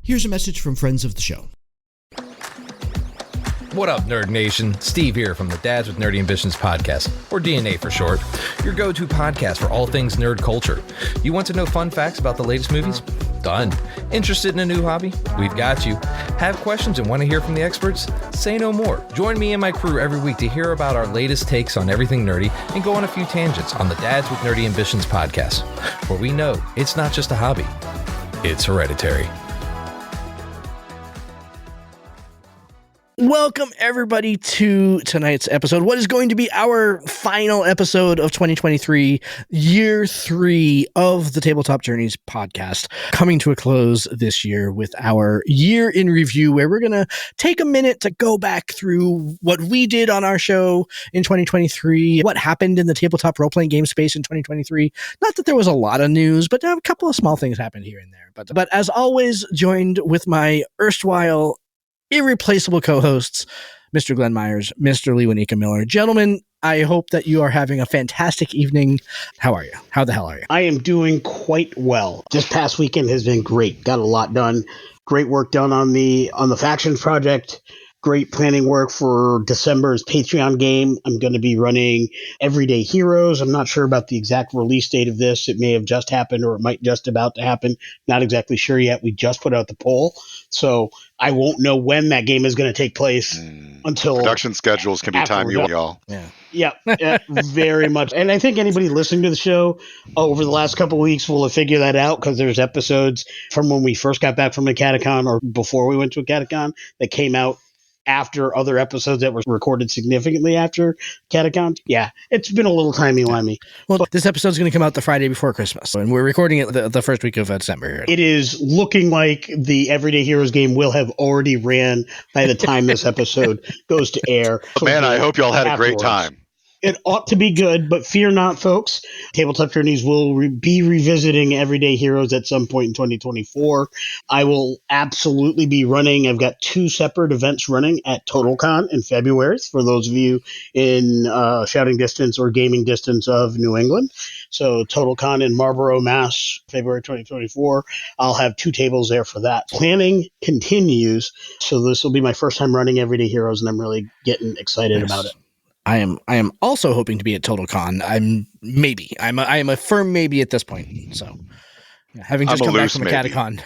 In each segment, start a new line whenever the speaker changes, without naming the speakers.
Here's a message from friends of the show.
What up, Nerd Nation? Steve here from the Dads with Nerdy Ambitions podcast, or DNA for short, your go-to podcast for all things nerd culture. You want to know fun facts about the latest movies? Done. Interested in a new hobby? We've got you. Have questions and want to hear from the experts? Say no more. Join me and my crew every week to hear about our latest takes on everything nerdy and go on a few tangents on the Dads with Nerdy Ambitions podcast, where we know it's not just a hobby, it's hereditary.
Welcome, everybody, to tonight's episode. What is going to be our final episode of 2023, year 3 of the Tabletop Journeys podcast, coming to a close this year with our year in review, where we're going to take a minute to go back through what we did on our show in 2023, what happened in the tabletop role-playing game space in 2023. Not that there was a lot of news, but a couple of small things happened here and there. But as always, joined with my erstwhile irreplaceable co-hosts, Mr. Glen Myers, Mr. Lewanika Miller. Gentlemen, I hope that you are having a fantastic evening. How are you? How the hell are you?
I am doing quite well. This past weekend has been great. Got a lot done. Great work done on the Factions project. Great planning work for December's Patreon game. I'm going to be running Everyday Heroes. I'm not sure about the exact release date of this. It may have just happened or it might just about to happen. Not exactly sure yet. We just put out the poll. So I won't know when that game is going to take place until
production schedules can be timey, y'all.
Yeah, very much. And I think anybody listening to the show over the last couple of weeks will have figured that out, because there's episodes from when we first got back from a catacon or before we went to a catacon that came out after other episodes that were recorded significantly after catacon. Yeah, it's been a little timey-wimey.
Well, this episode's going to come out the Friday before Christmas, and we're recording it the first week of December.
It is looking like the Everyday Heroes game will have already ran by the time this episode goes to air. So
man, I hope y'all had a great time.
It ought to be good, but fear not, folks. Tabletop Journeys will be revisiting Everyday Heroes at some point in 2024. I will absolutely be running. I've got 2 separate events running at TotalCon in February, for those of you in shouting distance or gaming distance of New England. So TotalCon in Marlborough, Mass, February 2024. I'll have 2 tables there for that. Planning continues, so this will be my first time running Everyday Heroes, and I'm really getting excited about it.
I am also hoping to be at TotalCon. I am a firm maybe at this point. So, having just come back from a catacon,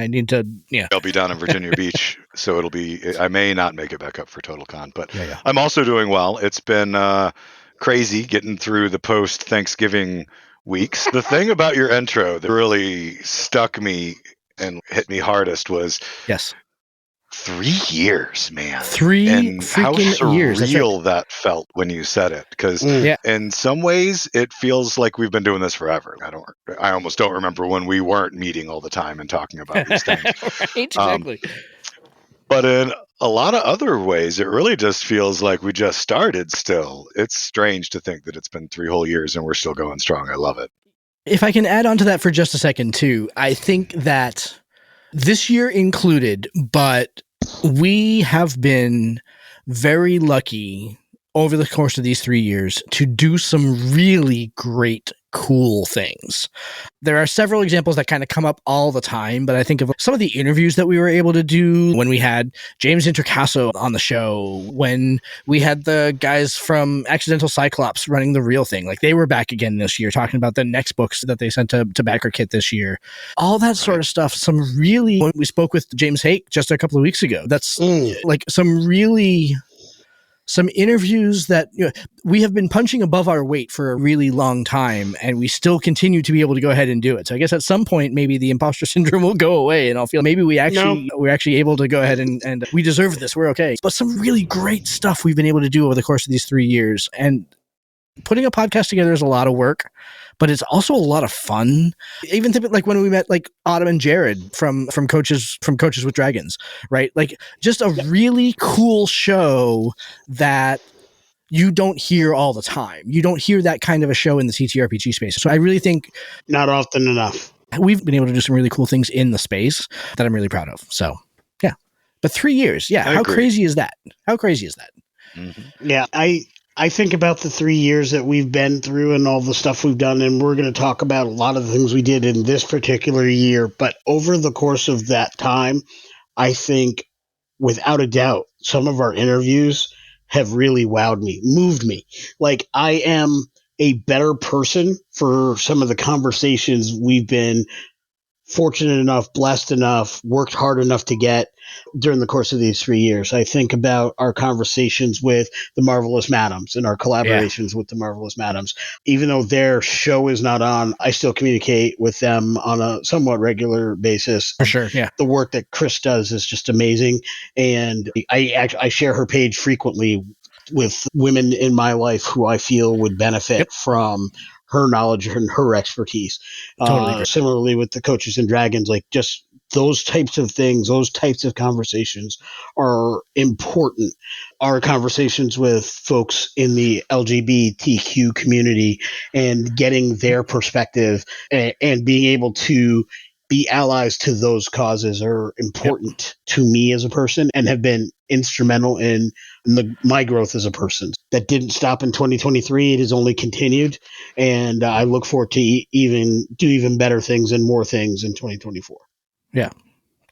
I need to. Yeah,
I'll be down in Virginia Beach, so it'll be. I may not make it back up for TotalCon, but
yeah.
I'm also doing well. It's been crazy getting through the post Thanksgiving weeks. The thing about your intro that really stuck me and hit me hardest was 3 years, man.
3
and
freaking
how surreal
years. That's right.
That felt when you said it, because in some ways it feels like we've been doing this forever. I almost don't remember when we weren't meeting all the time and talking about these things.
Right, exactly.
But in a lot of other ways, it really just feels like we just started still. It's strange to think that it's been 3 whole years and we're still going strong. I love it.
If I can add on to that for just a second too, I think that this year included, but we have been very lucky over the course of these 3 years to do some really great, cool things. There are several examples that kind of come up all the time, but I think of some of the interviews that we were able to do when we had James Introcaso on the show, when we had the guys from Accidental Cyclops running The Real Thing. Like, they were back again this year talking about the next books that they sent to Backer Kit this year. All that sort of stuff. We spoke with James Hake just a couple of weeks ago. That's like some interviews that we have been punching above our weight for a really long time, and we still continue to be able to go ahead and do it. So I guess at some point, maybe the imposter syndrome will go away, and I'll feel maybe we're actually able to go ahead and we deserve this. We're okay. But some really great stuff we've been able to do over the course of these 3 years, and putting a podcast together is a lot of work, but it's also a lot of fun. Even like when we met like Autumn and Jared from Coaches with Dragons, right? Like, just a really cool show that you don't hear all the time. You don't hear that kind of a show in the TTRPG space. So I really think
not often enough.
We've been able to do some really cool things in the space that I'm really proud of. So yeah, but 3 years. Yeah. How crazy is that?
Mm-hmm.
Yeah. I think about the 3 years that we've been through and all the stuff we've done, and we're going to talk about a lot of the things we did in this particular year. But over the course of that time, I think without a doubt, some of our interviews have really wowed me, moved me. Like, I am a better person for some of the conversations we've been fortunate enough, blessed enough, worked hard enough to get during the course of these 3 years. I think about our conversations with the Marvelous Madams and our collaborations with the Marvelous Madams. Even though their show is not on, I still communicate with them on a somewhat regular basis.
For sure, yeah.
The work that Chris does is just amazing. And I share her page frequently with women in my life who I feel would benefit from her knowledge and her expertise.
Totally
similarly with the Coaches and Dragons, like just those types of things, those types of conversations are important. Our conversations with folks in the LGBTQ community and getting their perspective and being able to be allies to those causes are important to me as a person and have been instrumental in my growth as a person. That didn't stop in 2023. It has only continued. And I look forward to even better things and more things in 2024.
Yeah.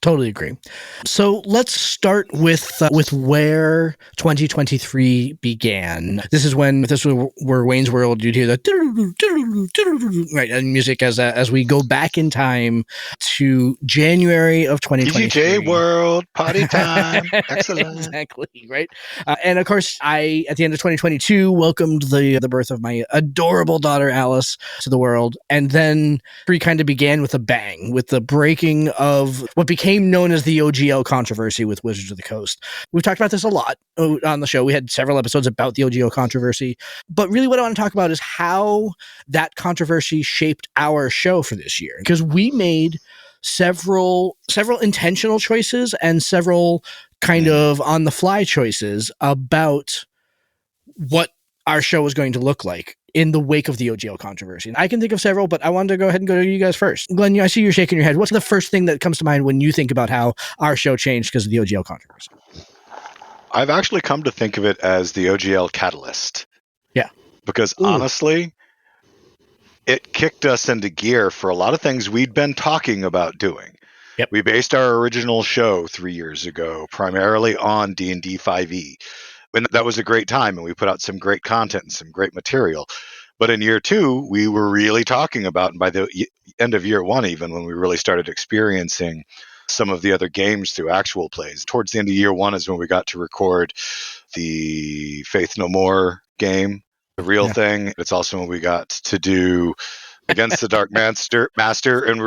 Totally agree. So let's start with where 2023 began. This is where Wayne's World, you'd hear the right and music as we go back in time to January of 2023.
DJ World party time, excellent.
Exactly, right. And of course, I at the end of 2022 welcomed the birth of my adorable daughter Alice to the world, and then we kind of began with a bang with the breaking of what became known as the OGL controversy with Wizards of the Coast. We've talked about this a lot on the show. We had several episodes about the OGL controversy, but really what I want to talk about is how that controversy shaped our show for this year, because we made several intentional choices and several kind of on the fly choices about what our show was going to look like in the wake of the OGL controversy. I can think of several, but I wanted to go ahead and go to you guys first. Glenn, I see you're shaking your head. What's the first thing that comes to mind when you think about how our show changed because of the OGL controversy?
I've actually come to think of it as the OGL catalyst.
Yeah.
Because honestly, it kicked us into gear for a lot of things we'd been talking about doing.
Yep.
We based our original show 3 years ago primarily on D&D 5e. And that was a great time, and we put out some great content and some great material. But in year 2, we were really talking about, and by the end of year 1 even, when we really started experiencing some of the other games through actual plays. Towards the end of year 1 is when we got to record the Faith No More game, the real thing. It's also when we got to do Against the Dark Master, and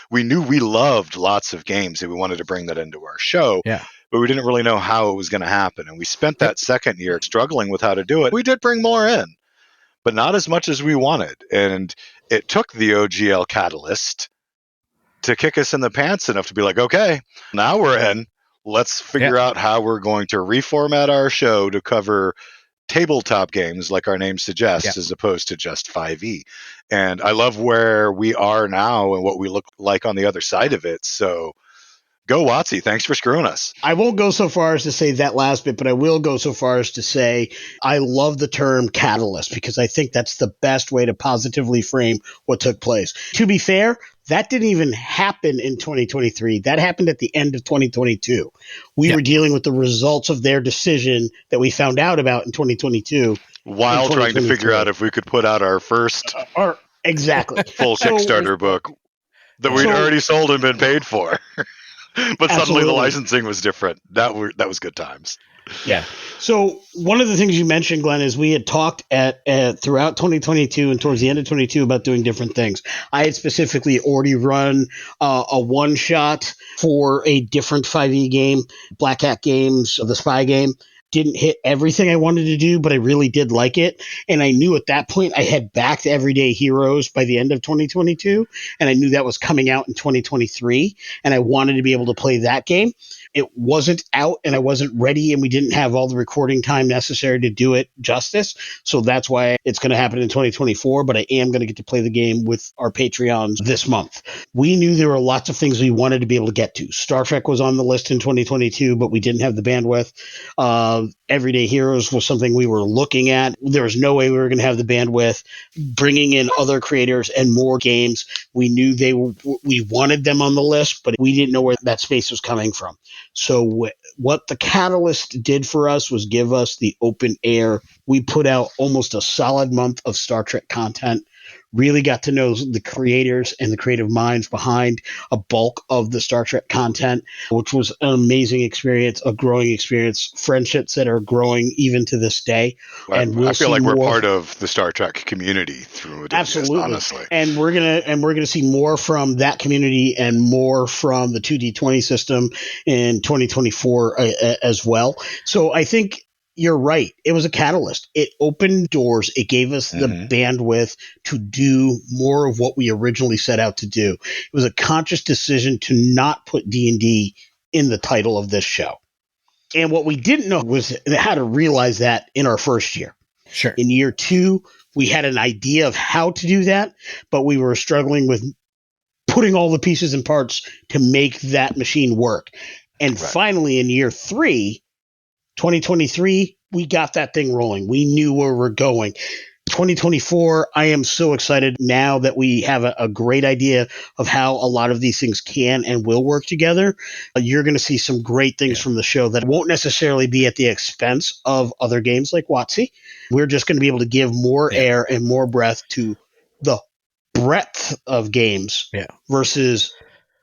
we knew we loved lots of games, and we wanted to bring that into our show.
Yeah.
But we didn't really know how it was going to happen. And we spent that second year struggling with how to do it. We did bring more in, but not as much as we wanted. And it took the OGL catalyst to kick us in the pants enough to be like, okay, now we're in. Let's figure out how we're going to reformat our show to cover tabletop games like our name suggests, as opposed to just 5e. And I love where we are now and what we look like on the other side of it. So go WotC. Thanks for screwing us.
I won't go so far as to say that last bit, but I will go so far as to say I love the term catalyst because I think that's the best way to positively frame what took place. To be fair, that didn't even happen in 2023. That happened at the end of 2022. We were dealing with the results of their decision that we found out about in 2022.
While trying to figure out if we could put out our first
exactly
full Kickstarter book that we'd already sold and been paid for. But suddenly the licensing was different. That was good times.
Yeah. So one of the things you mentioned, Glenn, is we had talked at throughout 2022 and towards the end of 22 about doing different things. I had specifically already run a one shot for a different 5e game, Black Hat Games, the spy game. Didn't hit everything I wanted to do, but I really did like it. And I knew at that point I had backed Everyday Heroes by the end of 2022. And I knew that was coming out in 2023. And I wanted to be able to play that game. It wasn't out and I wasn't ready and we didn't have all the recording time necessary to do it justice. So that's why it's going to happen in 2024, but I am going to get to play the game with our Patreons this month. We knew there were lots of things we wanted to be able to get to. Star Trek was on the list in 2022, but we didn't have the bandwidth. Everyday Heroes was something we were looking at. There was no way we were going to have the bandwidth. Bringing in other creators and more games, we knew we wanted them on the list, but we didn't know where that space was coming from. So what the Catalyst did for us was give us the open air. We put out almost a solid month of Star Trek content. Really got to know the creators and the creative minds behind a bulk of the Star Trek content, which was an amazing experience, a growing experience, friendships that are growing even to this day. And
I feel like we're part of the Star Trek community through this,
absolutely,
honestly.
And we're gonna see more from that community and more from the 2D20 system in 2024 as well. So I think you're right. It was a catalyst. It opened doors. It gave us the bandwidth to do more of what we originally set out to do. It was a conscious decision to not put D&D in the title of this show. And what we didn't know was how to realize that in our first year.
Sure.
In year 2, we had an idea of how to do that, but we were struggling with putting all the pieces and parts to make that machine work. And finally, in year 3, 2023, we got that thing rolling. We knew where we're going. 2024, I am so excited now that we have a great idea of how a lot of these things can and will work together. You're going to see some great things from the show that won't necessarily be at the expense of other games like WotC. We're just going to be able to give more air and more breath to the breadth of games versus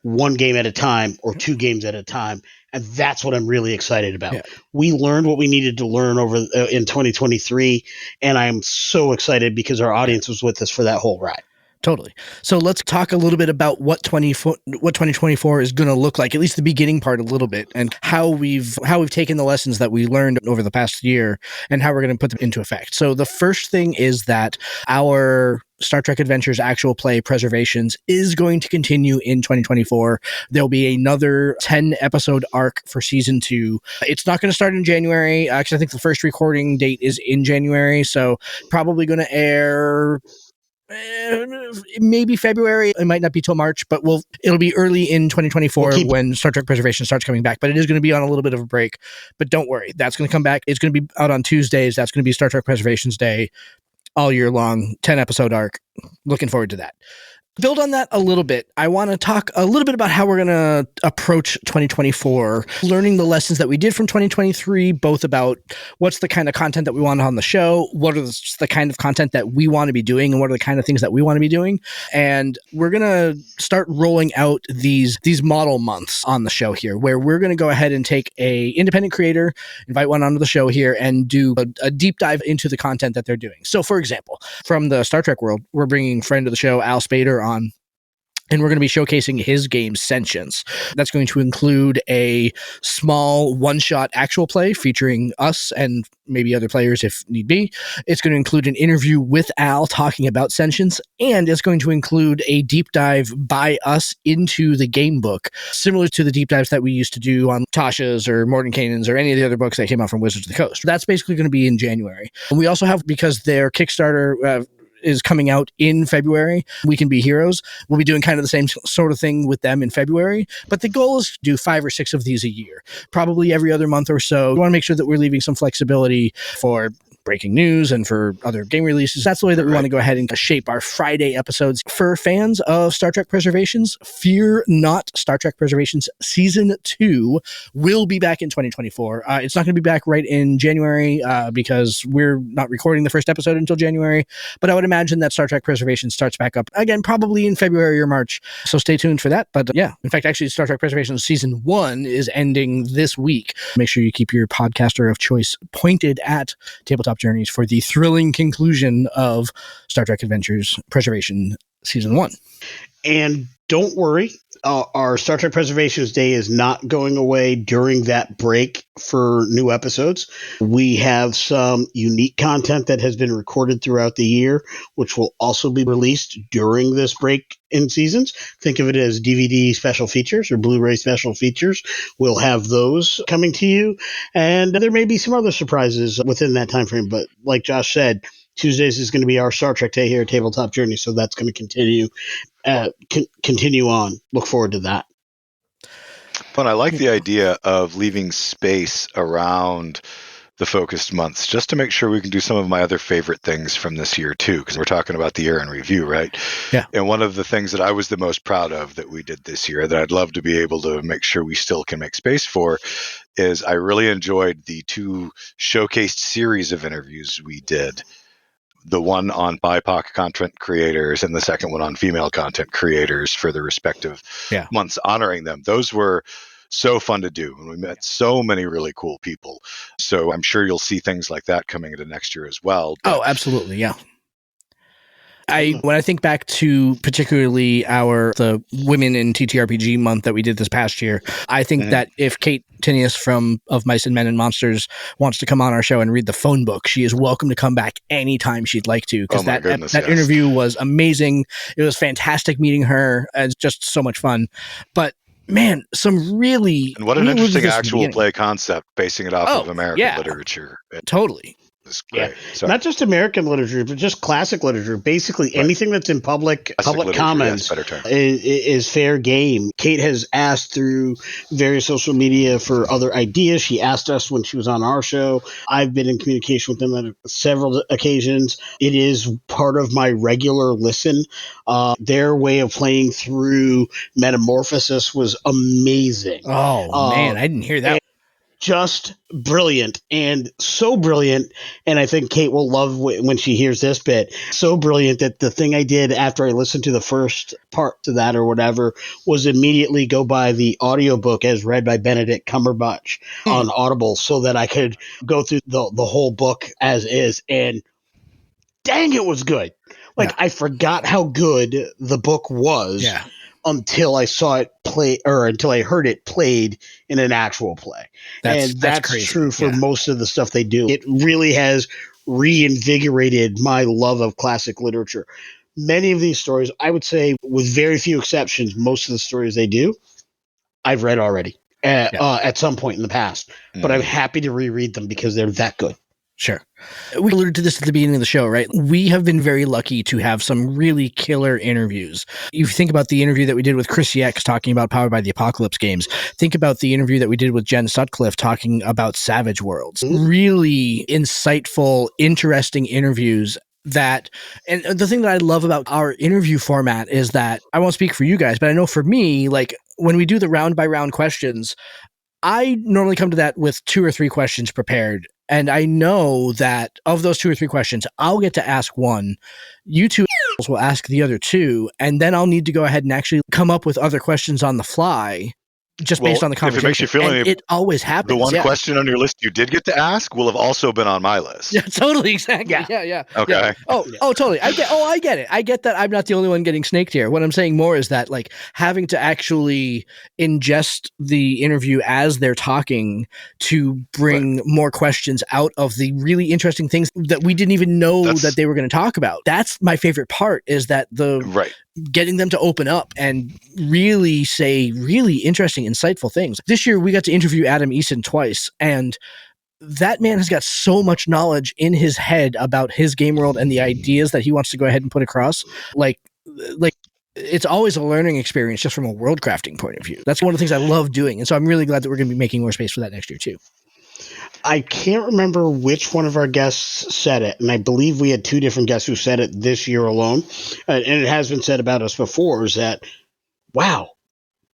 one game at a time or 2 games at a time. And that's what I'm really excited about. Yeah. We learned what we needed to learn in 2023, and I'm so excited because our audience was with us for that whole ride.
Totally. So let's talk a little bit about what 2024 is going to look like, at least the beginning part a little bit, and how we've taken the lessons that we learned over the past year and how we're going to put them into effect. So the first thing is that our Star Trek Adventures actual play Preservations is going to continue in 2024. There'll be another 10 episode arc for season 2. It's not going to start in January. Actually, I think the first recording date is in January. So probably going to air maybe February. It might not be till March, but it'll be early in 2024 when Star Trek Preservation starts coming back. But it is going to be on a little bit of a break. But don't worry, that's going to come back. It's going to be out on Tuesdays. That's going to be Star Trek Preservation's Day all year long, 10 episode arc. Looking forward to that. Build on that a little bit. I want to talk a little bit about how we're going to approach 2024, learning the lessons that we did from 2023, both about what's the kind of content that we want on the show, what are the kind of content that we want to be doing, and what are the kind of things that we want to be doing. And we're going to start rolling out these model months on the show here, where we're going to go ahead and take a independent creator, invite one onto the show here, and do a deep dive into the content that they're doing. So, for example, from the Star Trek world, we're bringing friend of the show, Al Spader, on, and we're going to be showcasing his game Sentience. That's going to include a small one-shot actual play featuring us and maybe other players if need be. It's going to include an interview with Al talking about Sentience, and it's going to include a deep dive by us into the game book, similar to the deep dives that we used to do on Tasha's or Mordenkainen's or any of the other books that came out from Wizards of the Coast. That's basically going to be in January. And we also have, because their Kickstarter is coming out in February, We Can Be Heroes. We'll be doing kind of the same sort of thing with them in February, but the goal is to do 5 or 6 of these a year, probably every other month or so. We want to make sure that we're leaving some flexibility for breaking news and for other game releases. That's the way that we want to go ahead and shape our Friday episodes. For fans of Star Trek Preservations, fear not, Star Trek Preservations Season 2 will be back in 2024. It's not going to be back right in January because we're not recording the first episode until January, but I would imagine that Star Trek Preservation starts back up again, probably in February or March. So stay tuned for that. But yeah, in fact, actually Star Trek Preservation Season 1 is ending this week. Make sure you keep your podcaster of choice pointed at Tabletop Journeys for the thrilling conclusion of Star Trek Adventures Preservation Season 1.
And don't worry, our Star Trek Preservations Day is not going away during that break for new episodes. We have some unique content that has been recorded throughout the year, which will also be released during this break in seasons. Think of it as DVD special features or Blu-ray special features. We'll have those coming to you. And there may be some other surprises within that time frame. But like Josh said, Tuesdays is going to be our Star Trek Day here at Tabletop Journey, so that's going to continue on. Look forward to that.
But I like the idea of leaving space around the focused months, just to make sure we can do some of my other favorite things from this year too, because we're talking about the year in review, right?
Yeah.
And one of the things that I was the most proud of that we did this year that I'd love to be able to make sure we still can make space for is I really enjoyed the 2 showcased series of interviews we did. The one on BIPOC content creators and the second one on female content creators for the respective months honoring them. Those were so fun to do, and we met so many really cool people. So I'm sure you'll see things like that coming into next year as well.
Oh, absolutely, yeah. When I think back to particularly the Women in TTRPG month that we did this past year, I think that if Kate Tinius of Mice and Men and Monsters wants to come on our show and read the phone book, she is welcome to come back anytime she'd like to, because that interview was amazing. It was fantastic meeting her. It's just so much fun. But man, some really...
And what an interesting actual play concept, basing it off of American literature.
Totally.
It's great.
Yeah. Not just American literature, but just classic literature. Basically, anything that's in public comments is fair game. Kate has asked through various social media for other ideas. She asked us when she was on our show. I've been in communication with them on several occasions. It is part of my regular listen. Their way of playing through Metamorphosis was amazing.
Oh, man, I didn't hear that.
Just brilliant, and so brilliant, and I think Kate will love when she hears this bit. So brilliant that the thing I did after I listened to the first part to that or whatever was immediately go buy the audiobook as read by Benedict Cumberbatch on Audible, so that I could go through the whole book as is, and dang, it was good. I forgot how good the book was until I saw it play, or until I heard it played in an actual play. That's crazy. True for most of the stuff they do. It really has reinvigorated my love of classic literature. Many of these stories, I would say, with very few exceptions, most of the stories they do, I've read already at some point in the past. But I'm happy to reread them because they're that good.
Sure. We alluded to this at the beginning of the show, right? We have been very lucky to have some really killer interviews. You think about the interview that we did with Chris X talking about Powered by the Apocalypse games. Think about the interview that we did with Jen Sutcliffe talking about Savage Worlds. Really insightful, interesting interviews. And the thing that I love about our interview format is that, I won't speak for you guys, but I know for me, when we do the round by round questions, I normally come to that with 2 or 3 questions prepared. And I know that of those 2 or 3 questions, I'll get to ask one. You two will ask the other 2. And then I'll need to go ahead and actually come up with other questions on the fly, just based on the conversation.
If it makes you feel any,
it always happens.
The one question on your list you did get to ask will have also been on my list.
Yeah, totally. Exactly. Yeah.
Okay.
Yeah. Oh, totally. I get it. I get that I'm not the only one getting snaked here. What I'm saying more is that, having to actually ingest the interview as they're talking to bring more questions out of the really interesting things that we didn't even know that they were going to talk about. That's my favorite part, is that getting them to open up and really say really interesting, insightful things. This year, we got to interview Adam Eason twice, and that man has got so much knowledge in his head about his game world and the ideas that he wants to go ahead and put across. It's always a learning experience just from a world crafting point of view. That's one of the things I love doing, and so I'm really glad that we're going to be making more space for that next year, too.
I can't remember which one of our guests said it, and I believe we had 2 different guests who said it this year alone, and it has been said about us before, is that, wow,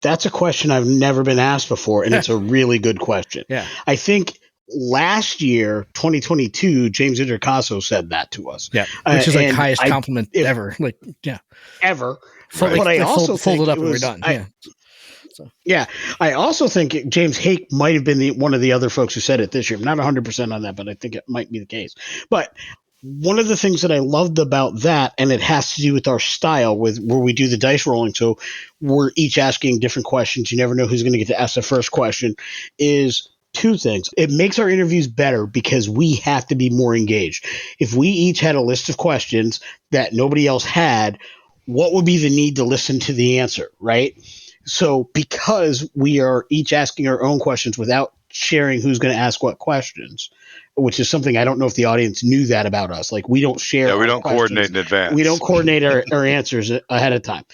that's a question I've never been asked before, and it's a really good question.
Yeah.
I think last year, 2022, James Intercasso said that to us.
Yeah, which is highest compliment ever.
Ever.
But I also fold it up and we're done.
I also think James Hake might have been one of the other folks who said it this year. I'm not 100% on that, but I think it might be the case. But one of the things that I loved about that, and it has to do with our style, with where we do the dice rolling, so we're each asking different questions. You never know who's going to get to ask the first question, is 2 things. It makes our interviews better because we have to be more engaged. If we each had a list of questions that nobody else had, what would be the need to listen to the answer, right? So because we are each asking our own questions without sharing who's going to ask what questions, which is something I don't know if the audience knew that about us. We don't share.
Yeah, we don't coordinate in advance.
We don't coordinate our answers ahead of time.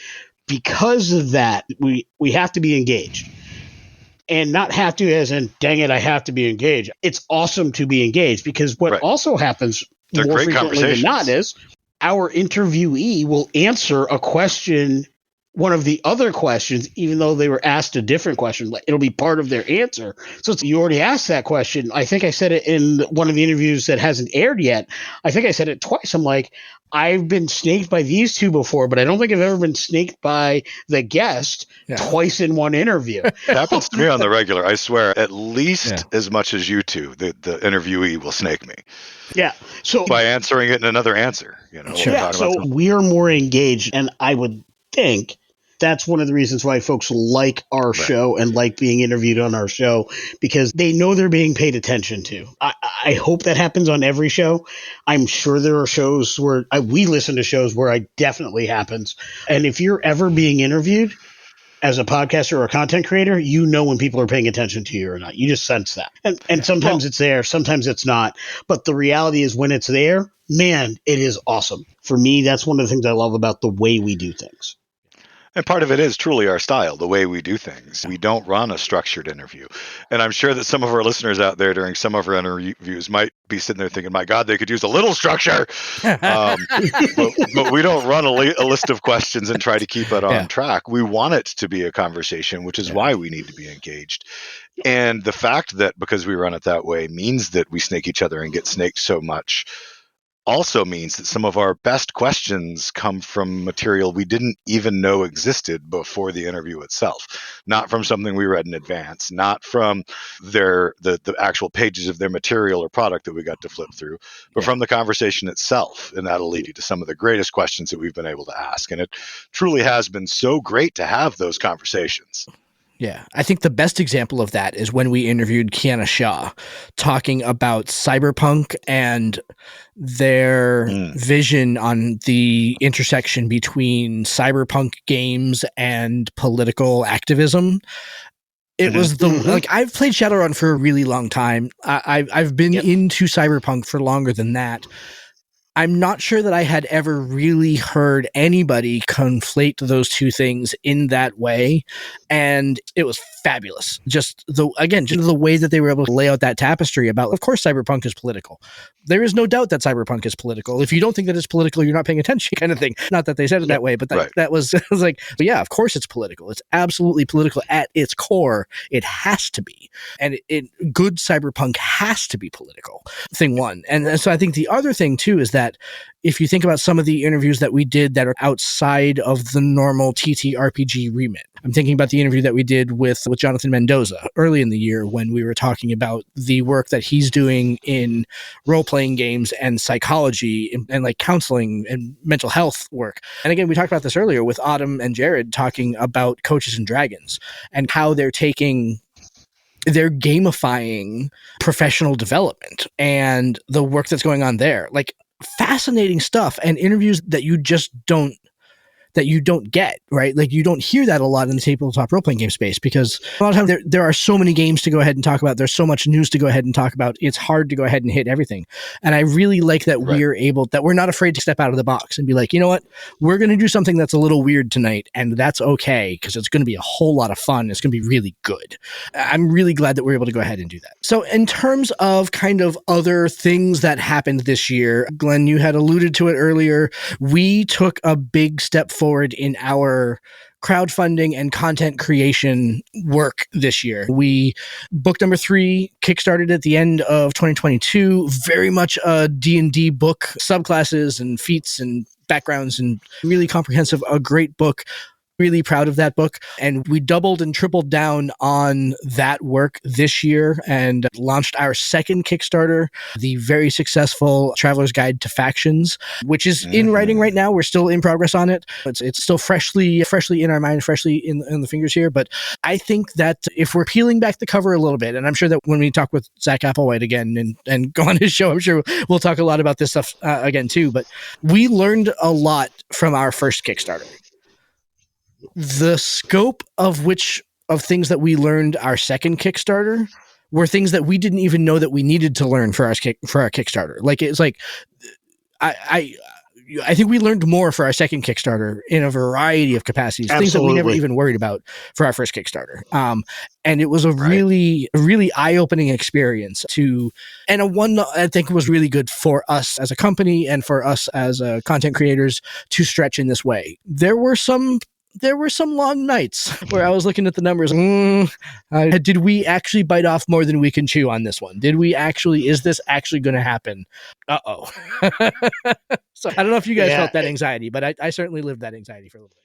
Because of that, we have to be engaged. And not have to as in, dang it, I have to be engaged. It's awesome to be engaged because what also happens
They're
more
great
frequently than not is our interviewee will answer a question, one of the other questions, even though they were asked a different question. Like, it'll be part of their answer. So you already asked that question. I think I said it in one of the interviews that hasn't aired yet. I think I said it twice. I'm like, I've been snaked by these two before, but I don't think I've ever been snaked by the guest twice in one interview.
It happens to me on the regular. I swear, at least as much as you two, the interviewee will snake me.
Yeah. So
by answering it in another answer,
so we are more engaged, and I would think that's one of the reasons why folks like our show and like being interviewed on our show, because they know they're being paid attention to. I hope that happens on every show. I'm sure there are shows where we listen to shows where it definitely happens. And if you're ever being interviewed as a podcaster or a content creator, you know when people are paying attention to you or not. You just sense that. And sometimes it's there, sometimes it's not. But the reality is when it's there, man, it is awesome. For me, that's one of the things I love about the way we do things.
And part of it is truly our style, the way we do things. We don't run a structured interview. And I'm sure that some of our listeners out there during some of our interviews might be sitting there thinking, my God, they could use a little structure. But we don't run a list of questions and try to keep it on track. We want it to be a conversation, which is why we need to be engaged. And the fact that because we run it that way means that we snake each other and get snaked so much also means that some of our best questions come from material we didn't even know existed before the interview itself, not from something we read in advance, not from the actual pages of their material or product that we got to flip through, but from the conversation itself. And that'll lead you to some of the greatest questions that we've been able to ask. And it truly has been so great to have those conversations.
Yeah, I think the best example of that is when we interviewed Kiana Shaw talking about cyberpunk and their vision on the intersection between cyberpunk games and political activism. It was I've played Shadowrun for a really long time. I've been into cyberpunk for longer than that. I'm not sure that I had ever really heard anybody conflate those two things in that way. And it was fabulous. Just the way that they were able to lay out that tapestry about, of course, cyberpunk is political. There is no doubt that cyberpunk is political. If you don't think that it's political, you're not paying attention, kind of thing. Not that they said it that way, but that was, it was like, but yeah, of course it's political. It's absolutely political at its core. It has to be. And good cyberpunk has to be political, thing one. And so I think the other thing too is that if you think about some of the interviews that we did that are outside of the normal TTRPG remit, I'm thinking about the interview that we did with Jonathan Mendoza early in the year when we were talking about the work that he's doing in role-playing games and psychology and like counseling and mental health work. And again, we talked about this earlier with Autumn and Jared talking about Coaches and Dragons and how they're gamifying professional development and the work that's going on there. Like, fascinating stuff and interviews that you just don't get, right? Like you don't hear that a lot in the tabletop role-playing game space because a lot of times there are so many games to go ahead and talk about. There's so much news to go ahead and talk about. It's hard to go ahead and hit everything. And I really like that we're not afraid to step out of the box and be like, you know what? We're going to do something that's a little weird tonight and that's okay because it's going to be a whole lot of fun. It's going to be really good. I'm really glad that we're able to go ahead and do that. So in terms of kind of other things that happened this year, Glenn, you had alluded to it earlier. We took a big step forward in our crowdfunding and content creation work this year. Book number 3 kickstarted at the end of 2022, very much a D&D book, subclasses and feats and backgrounds and really comprehensive, a great book. Really proud of that book. And we doubled and tripled down on that work this year and launched our second Kickstarter, the very successful Traveler's Guide to Factions, which is in writing right now. We're still in progress on it. It's still freshly in our mind, freshly in the fingers here. But I think that if we're peeling back the cover a little bit, and I'm sure that when we talk with Zach Applewhite again and go on his show, I'm sure we'll talk a lot about this stuff again too. But we learned a lot from our first Kickstarter. The scope of things that we learned our second Kickstarter were things that we didn't even know that we needed to learn for our Kickstarter. Like it's like I think we learned more for our second Kickstarter in a variety of capacities,
Absolutely.
things that we never even worried about for our first Kickstarter. And it was a really eye-opening experience and one I think was really good for us as a company and for us as content creators to stretch in this way. There were some long nights where I was looking at the numbers. Did we actually bite off more than we can chew on this one? Is this actually going to happen? Uh-oh. So I don't know if you guys felt that anxiety, but I certainly lived that anxiety for a little bit.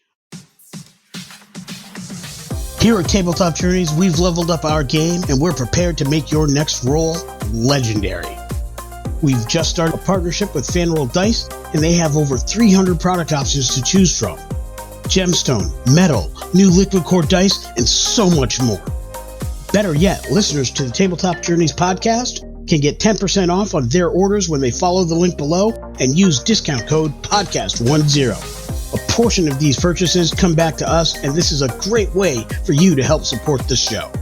Here at Tabletop Journeys, we've leveled up our game and we're prepared to make your next roll legendary. We've just started a partnership with FanRoll Dice, and they have over 300 product options to choose from. Gemstone, metal, new liquid core dice, and so much more. Better yet, listeners to the Tabletop Journeys podcast can get 10% off on their orders when they follow the link below and use discount code podcast10. A portion of these purchases come back to us, and this is a great way for you to help support the show.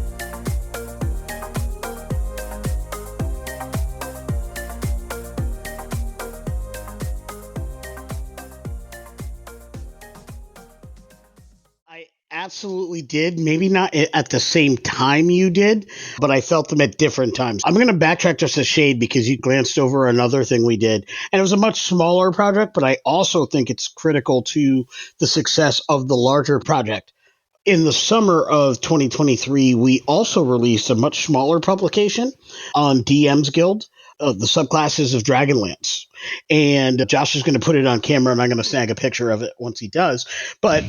Absolutely did. Maybe not at the same time you did, but I felt them at different times. I'm going to backtrack just a shade because you glanced over another thing we did, and it was a much smaller project, but I also think it's critical to the success of the larger project. In the summer of 2023, we also released a much smaller publication on DM's Guild, the subclasses of Dragonlance. And Josh is going to put it on camera, and I'm going to snag a picture of it once he does. But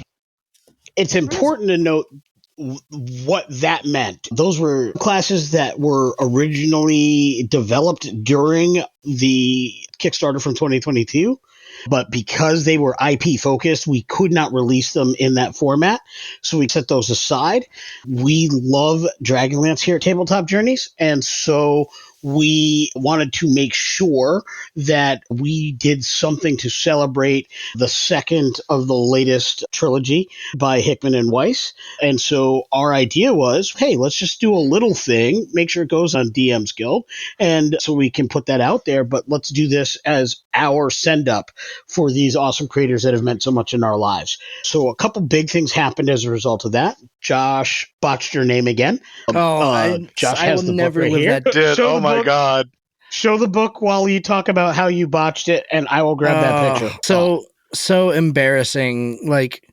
it's important to note what that meant. Those were classes that were originally developed during the Kickstarter from 2022, but because they were IP focused, we could not release them in that format. So we set those aside. We love Dragonlance here at Tabletop Journeys, and so we wanted to make sure that we did something to celebrate the second of the latest trilogy by Hickman and Weiss. And so our idea was, hey, let's just do a little thing, make sure it goes on DM's Guild, and so we can put that out there, but let's do this as our send-up for these awesome creators that have meant so much in our lives. So a couple big things happened as a result of that. Josh botched your name again.
Josh has the book right here.
Oh my God.
Show the book while you talk about how you botched it, and I will grab that picture.
So embarrassing. Like,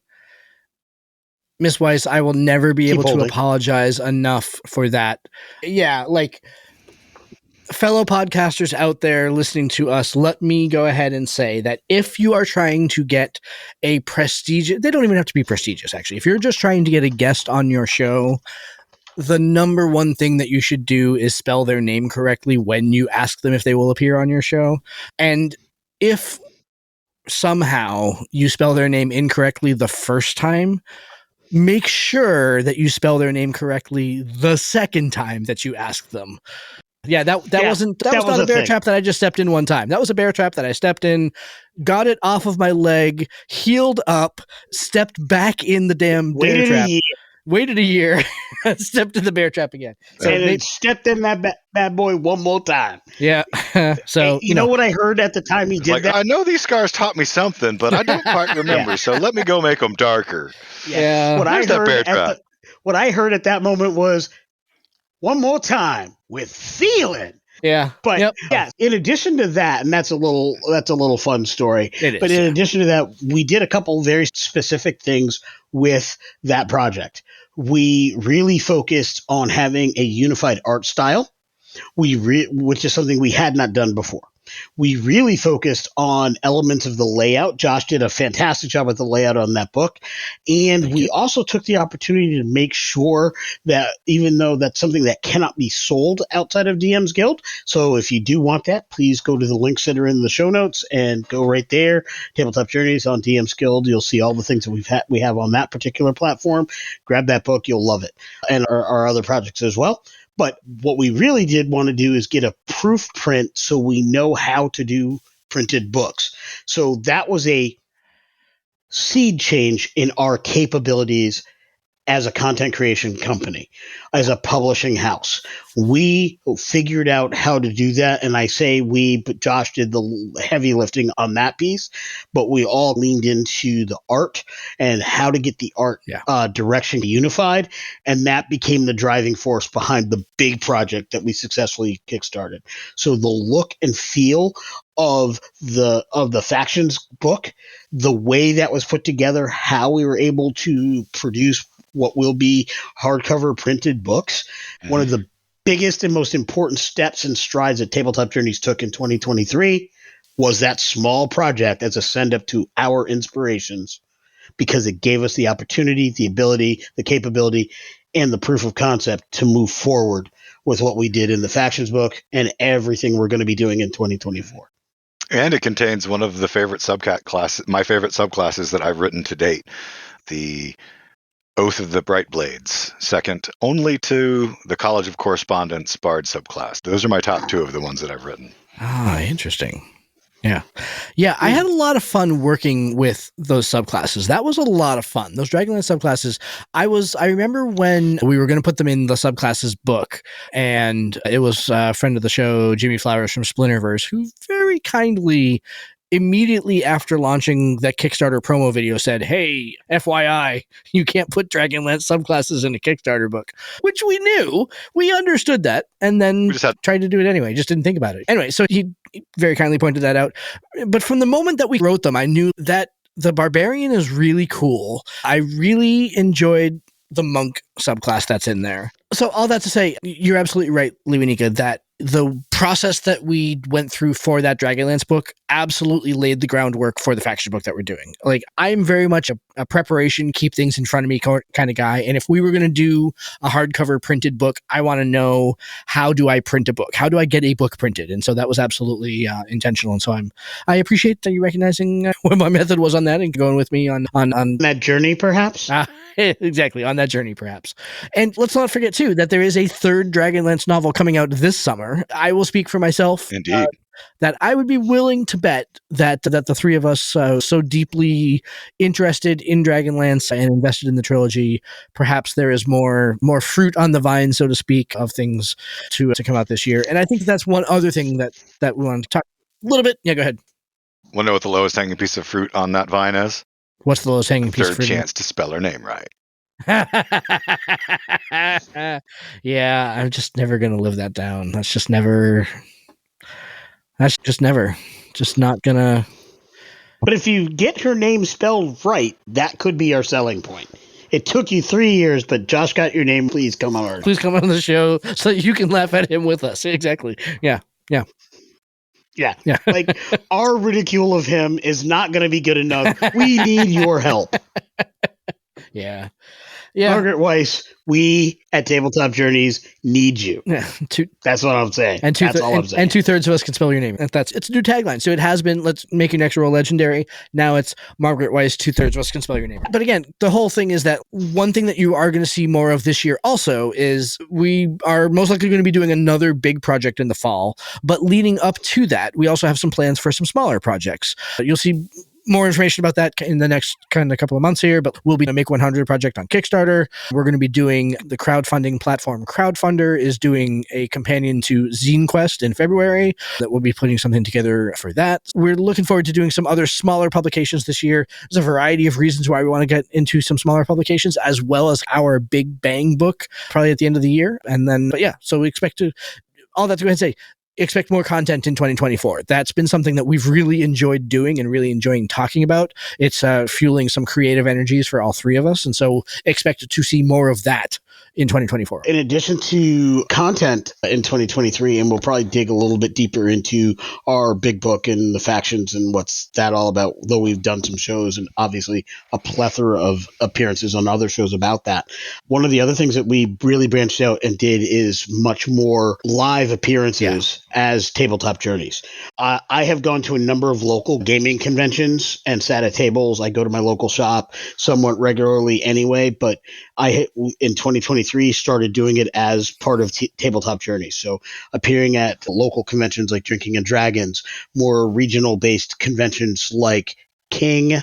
Miss Weiss, I will never be able to apologize enough for that. Yeah, like, fellow podcasters out there listening to us, let me go ahead and say that if you are trying to get a prestigious, they don't even have to be prestigious, actually. If you're just trying to get a guest on your show, the number one thing that you should do is spell their name correctly when you ask them if they will appear on your show. And if somehow you spell their name incorrectly the first time, make sure that you spell their name correctly the second time that you ask them. Yeah, that was not a bear trap that I just stepped in one time. That was a bear trap that I stepped in, got it off of my leg, healed up, stepped back in the damn bear trap. Waited a year, stepped in the bear trap again.
So and stepped in that bad boy one more time.
Yeah. So
you know what I heard at the time he did that?
I know these scars taught me something, but I don't quite remember. So let me go make them darker.
Yeah.
What I heard at that moment was one more time with feeling.
Yeah.
But yeah, in addition to that, and that's a little fun story.
It is,
but in addition to that, we did a couple very specific things with that project. We really focused on having a unified art style, which is something we had not done before. We really focused on elements of the layout. Josh did a fantastic job with the layout on that book. And we also took the opportunity to make sure that even though that's something that cannot be sold outside of DM's Guild, so if you do want that, please go to the links that are in the show notes and go right there. Tabletop Journeys on DM's Guild. You'll see all the things that we have on that particular platform. Grab that book. You'll love it. And our other projects as well. But what we really did want to do is get a proof print so we know how to do printed books. So that was a seed change in our capabilities as a content creation company, as a publishing house. We figured out how to do that. And I say we, but Josh did the heavy lifting on that piece, but we all leaned into the art and how to get the art direction unified. And that became the driving force behind the big project that we successfully kickstarted. So the look and feel of the factions book, the way that was put together, how we were able to produce what will be hardcover printed books. One of the biggest and most important steps and strides that Tabletop Journeys took in 2023 was that small project as a send up to our inspirations, because it gave us the opportunity, the ability, the capability, and the proof of concept to move forward with what we did in the factions book and everything we're going to be doing in 2024.
And it contains one of the my favorite subclasses that I've written to date, the Oath of the Bright Blades, second only to the College of Correspondence Bard subclass. Those are my top two of the ones that I've written.
Ah, interesting. Yeah. Yeah, I had a lot of fun working with those subclasses. That was a lot of fun. Those Dragonlance subclasses, I remember when we were going to put them in the subclasses book, and it was a friend of the show, Jimmy Flowers from Splinterverse, who very kindly immediately after launching that Kickstarter promo video said, "Hey, FYI, you can't put Dragonlance subclasses in a Kickstarter book," which we knew. We understood that, and then tried to do it anyway. Just didn't think about it. Anyway, so he very kindly pointed that out. But from the moment that we wrote them, I knew that the Barbarian is really cool. I really enjoyed the Monk subclass that's in there. So all that to say, you're absolutely right, Lewanika, that the process that we went through for that Dragonlance book absolutely laid the groundwork for the faction book that we're doing. Like, I'm very much a preparation, keep things in front of me kind of guy. And if we were going to do a hardcover printed book, I want to know, how do I print a book? How do I get a book printed? And so that was absolutely intentional. And so I appreciate you recognizing what my method was on that and going with me on
that journey, perhaps.
Exactly, on that journey, perhaps. And let's not forget, too, that there is a third Dragonlance novel coming out this summer. I will speak for myself.
Indeed.
That I would be willing to bet that the three of us, so deeply interested in Dragonlance and invested in the trilogy, perhaps there is more fruit on the vine, so to speak, of things to come out this year. And I think that's one other thing that we want to talk a little bit. Yeah, go ahead.
Want to know what the lowest hanging piece of fruit on that vine is?
What's the lowest hanging piece of fruit?
Third chance to spell her name right.
Yeah, I'm just never going to live that down. That's just not going to.
But if you get her name spelled right, that could be our selling point. It took you 3 years, but Josh got your name. Please come on.
Please come on the show so that you can laugh at him with us. Exactly. Yeah.
Like, our ridicule of him is not going to be good enough. We need your help.
Yeah.
Margaret Weiss, we at Tabletop Journeys need you.
Yeah,
that's what I'm saying. That's all I'm saying.
And 2/3 of us can spell your name. It's a new tagline. So it has been, let's make your next roll legendary. Now it's Margaret Weiss, 2/3 of us can spell your name. But again, the whole thing is that one thing that you are going to see more of this year also is we are most likely going to be doing another big project in the fall. But leading up to that, we also have some plans for some smaller projects. You'll see more information about that in the next kind of couple of months here, but we'll be a Make 100 project on Kickstarter. We're going to be doing the crowdfunding platform Crowdfunder is doing a companion to Zine Quest in February that we'll be putting something together for that. We're looking forward to doing some other smaller publications this year. There's a variety of reasons why we want to get into some smaller publications, as well as our Big Bang book probably at the end of the year. And then, so we expect to, all that to go ahead and say, expect more content in 2024. That's been something that we've really enjoyed doing and really enjoying talking about. It's fueling some creative energies for all three of us. And so expect to see more of that in 2024.
In addition to content in 2023, and we'll probably dig a little bit deeper into our big book and the factions and what's that all about, though we've done some shows and obviously a plethora of appearances on other shows about that. One of the other things that we really branched out and did is much more live appearances as Tabletop Journeys. I have gone to a number of local gaming conventions and sat at tables. I go to my local shop somewhat regularly anyway, but I, in 2023, started doing it as part of Tabletop Journeys. So appearing at local conventions like Drinking and Dragons, more regional-based conventions like King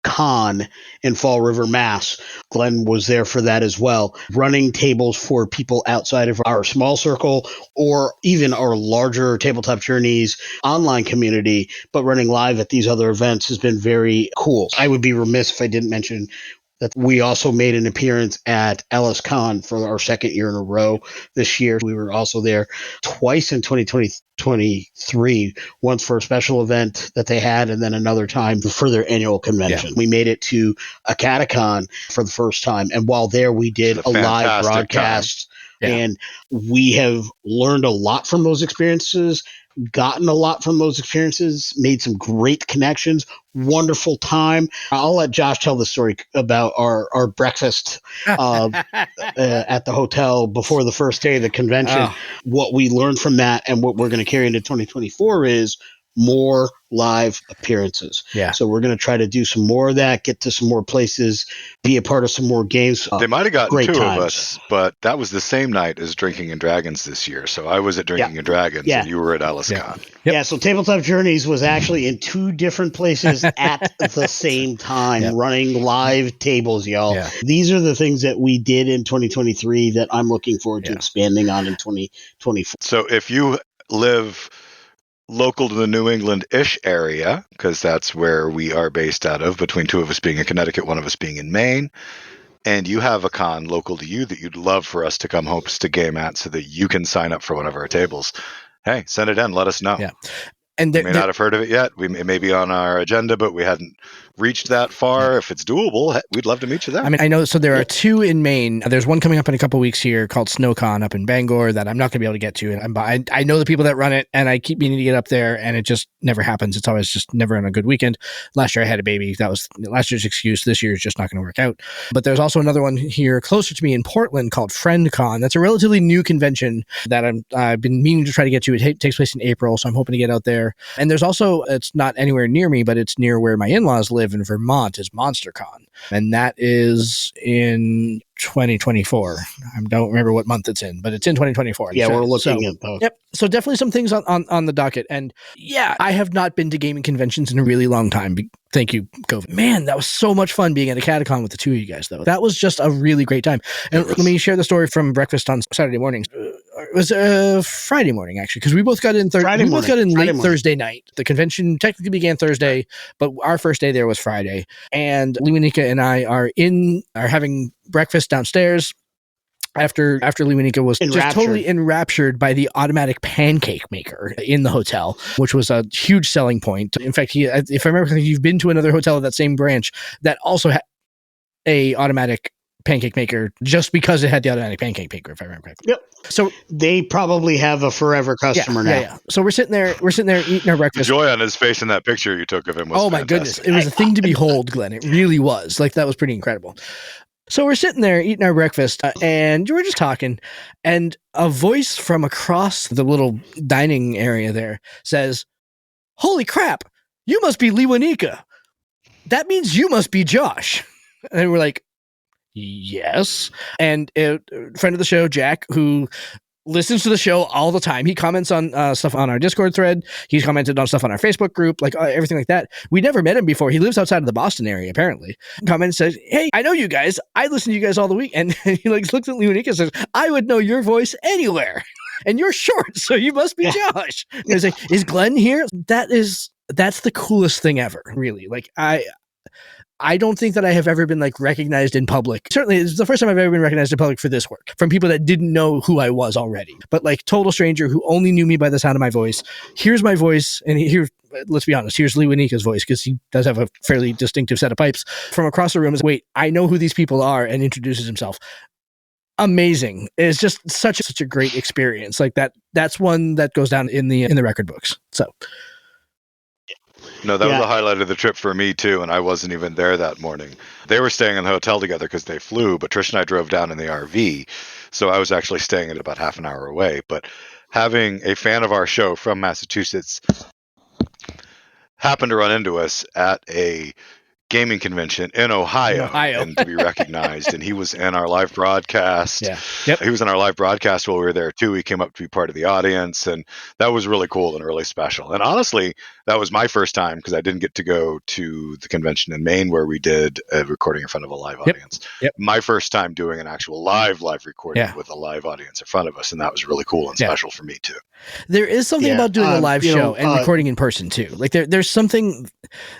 Con in Fall River, Mass. Glen was there for that as well, running tables for people outside of our small circle or even our larger Tabletop Journeys online community, but running live at these other events has been very cool. I would be remiss if I didn't mention that we also made an appearance at Ellis Con for our second year in a row this year. We were also there twice in 2023, once for a special event that they had, and then another time for their annual convention. Yeah. We made it to Acadicon for the first time, and while there, we did a live broadcast. Yeah. And we have learned a lot from those experiences, gotten a lot from those experiences, made some great connections, wonderful time. I'll let Josh tell the story about our breakfast at the hotel before the first day of the convention. Oh. What we learned from that and what we're going to carry into 2024 is more live appearances. Yeah. So we're going to try to do some more of that, get to some more places, be a part of some more games.
They might have gotten two of us, but that was the same night as Drinking and Dragons this year. So I was at Drinking and Dragons and you were at Ellis Con.
Yeah, so Tabletop Journeys was actually in two different places at the same time, running live tables, y'all. Yeah. These are the things that we did in 2023 that I'm looking forward to expanding on in 2024.
So if you live local to the New England-ish area, because that's where we are based out of, between two of us being in Connecticut, one of us being in Maine, and you have a con local to you that you'd love for us to come host a game at so that you can sign up for one of our tables, hey, send it in. Let us know. Yeah. And we may not have heard of it yet. It may be on our agenda, but we hadn't reached that far. If it's doable, we'd love to meet you there.
I mean, I know, so there are two in Maine. There's one coming up in a couple weeks here called SnowCon up in Bangor that I'm not going to be able to get to. And I know the people that run it, and I keep meaning to get up there, and it just never happens. It's always just never on a good weekend. Last year I had a baby. That was last year's excuse. This year is just not going to work out. But there's also another one here closer to me in Portland called FriendCon. That's a relatively new convention that I've been meaning to try to get to. It takes place in April, so I'm hoping to get out there. And there's also, it's not anywhere near me, but it's near where my in-laws live in Vermont, is MonsterCon. And that is in 2024. I don't remember what month it's in, but it's in 2024.
Yeah, we're looking at both.
Yep. So definitely some things on the docket. And yeah, I have not been to gaming conventions in a really long time. Thank you, COVID. Man, that was so much fun being at a Catacon with the two of you guys, though. That was just a really great time. And let me share the story from breakfast on Saturday mornings. It was Friday morning, actually, because we both got in late Thursday night. The convention technically began Thursday, but our first day there was Friday. And Lewanika and I are having breakfast downstairs after Lewanika was just totally enraptured by the automatic pancake maker in the hotel, which was a huge selling point. In fact, if I remember correctly, you've been to another hotel of that same branch that also had a automatic pancake maker just because it had the automatic pancake maker, if I remember correctly.
Yep. So they probably have a forever customer now. Yeah.
So we're sitting there eating our breakfast.
The joy on his face in that picture you took of him was
fantastic. My goodness. It was a thing to behold, Glenn. It really was. Like, that was pretty incredible. So we're sitting there eating our breakfast and we're just talking, and a voice from across the little dining area there says, "Holy crap, you must be Lewanika. That means you must be Josh." And we're like, yes. And a friend of the show, Jack, who listens to the show all the time. He comments on stuff on our Discord thread. He's commented on stuff on our Facebook group, like everything like that. We never met him before. He lives outside of the Boston area, apparently. Comments, says, "Hey, I know you guys. I listen to you guys all the week." And he looks at Lewanika and says, "I would know your voice anywhere. And you're short, so you must be Josh." And he's like, "Is Glen here?" That's the coolest thing ever, really. Like, I don't think that I have ever been like recognized in public. Certainly, it's the first time I've ever been recognized in public for this work from people that didn't know who I was already. But like total stranger who only knew me by the sound of my voice. Here's my voice, and let's be honest, here's Lewanika's voice, because he does have a fairly distinctive set of pipes. From across the room is, "Wait, I know who these people are," and introduces himself. Amazing. It's just such a great experience. Like that's one that goes down in the record books. So.
No, that was the highlight of the trip for me, too, and I wasn't even there that morning. They were staying in the hotel together because they flew, but Trish and I drove down in the RV, so I was actually staying at about half an hour away. But having a fan of our show from Massachusetts happen to run into us at a gaming convention in Ohio, and to be recognized. And he was in our live broadcast.
Yeah. Yep.
He was in our live broadcast while we were there too. He came up to be part of the audience, and that was really cool and really special. And honestly, that was my first time, because I didn't get to go to the convention in Maine where we did a recording in front of a live audience.
Yep.
My first time doing an actual live recording with a live audience in front of us, and that was really cool and special for me too.
There is something about doing a live show and recording in person too. Like there's something.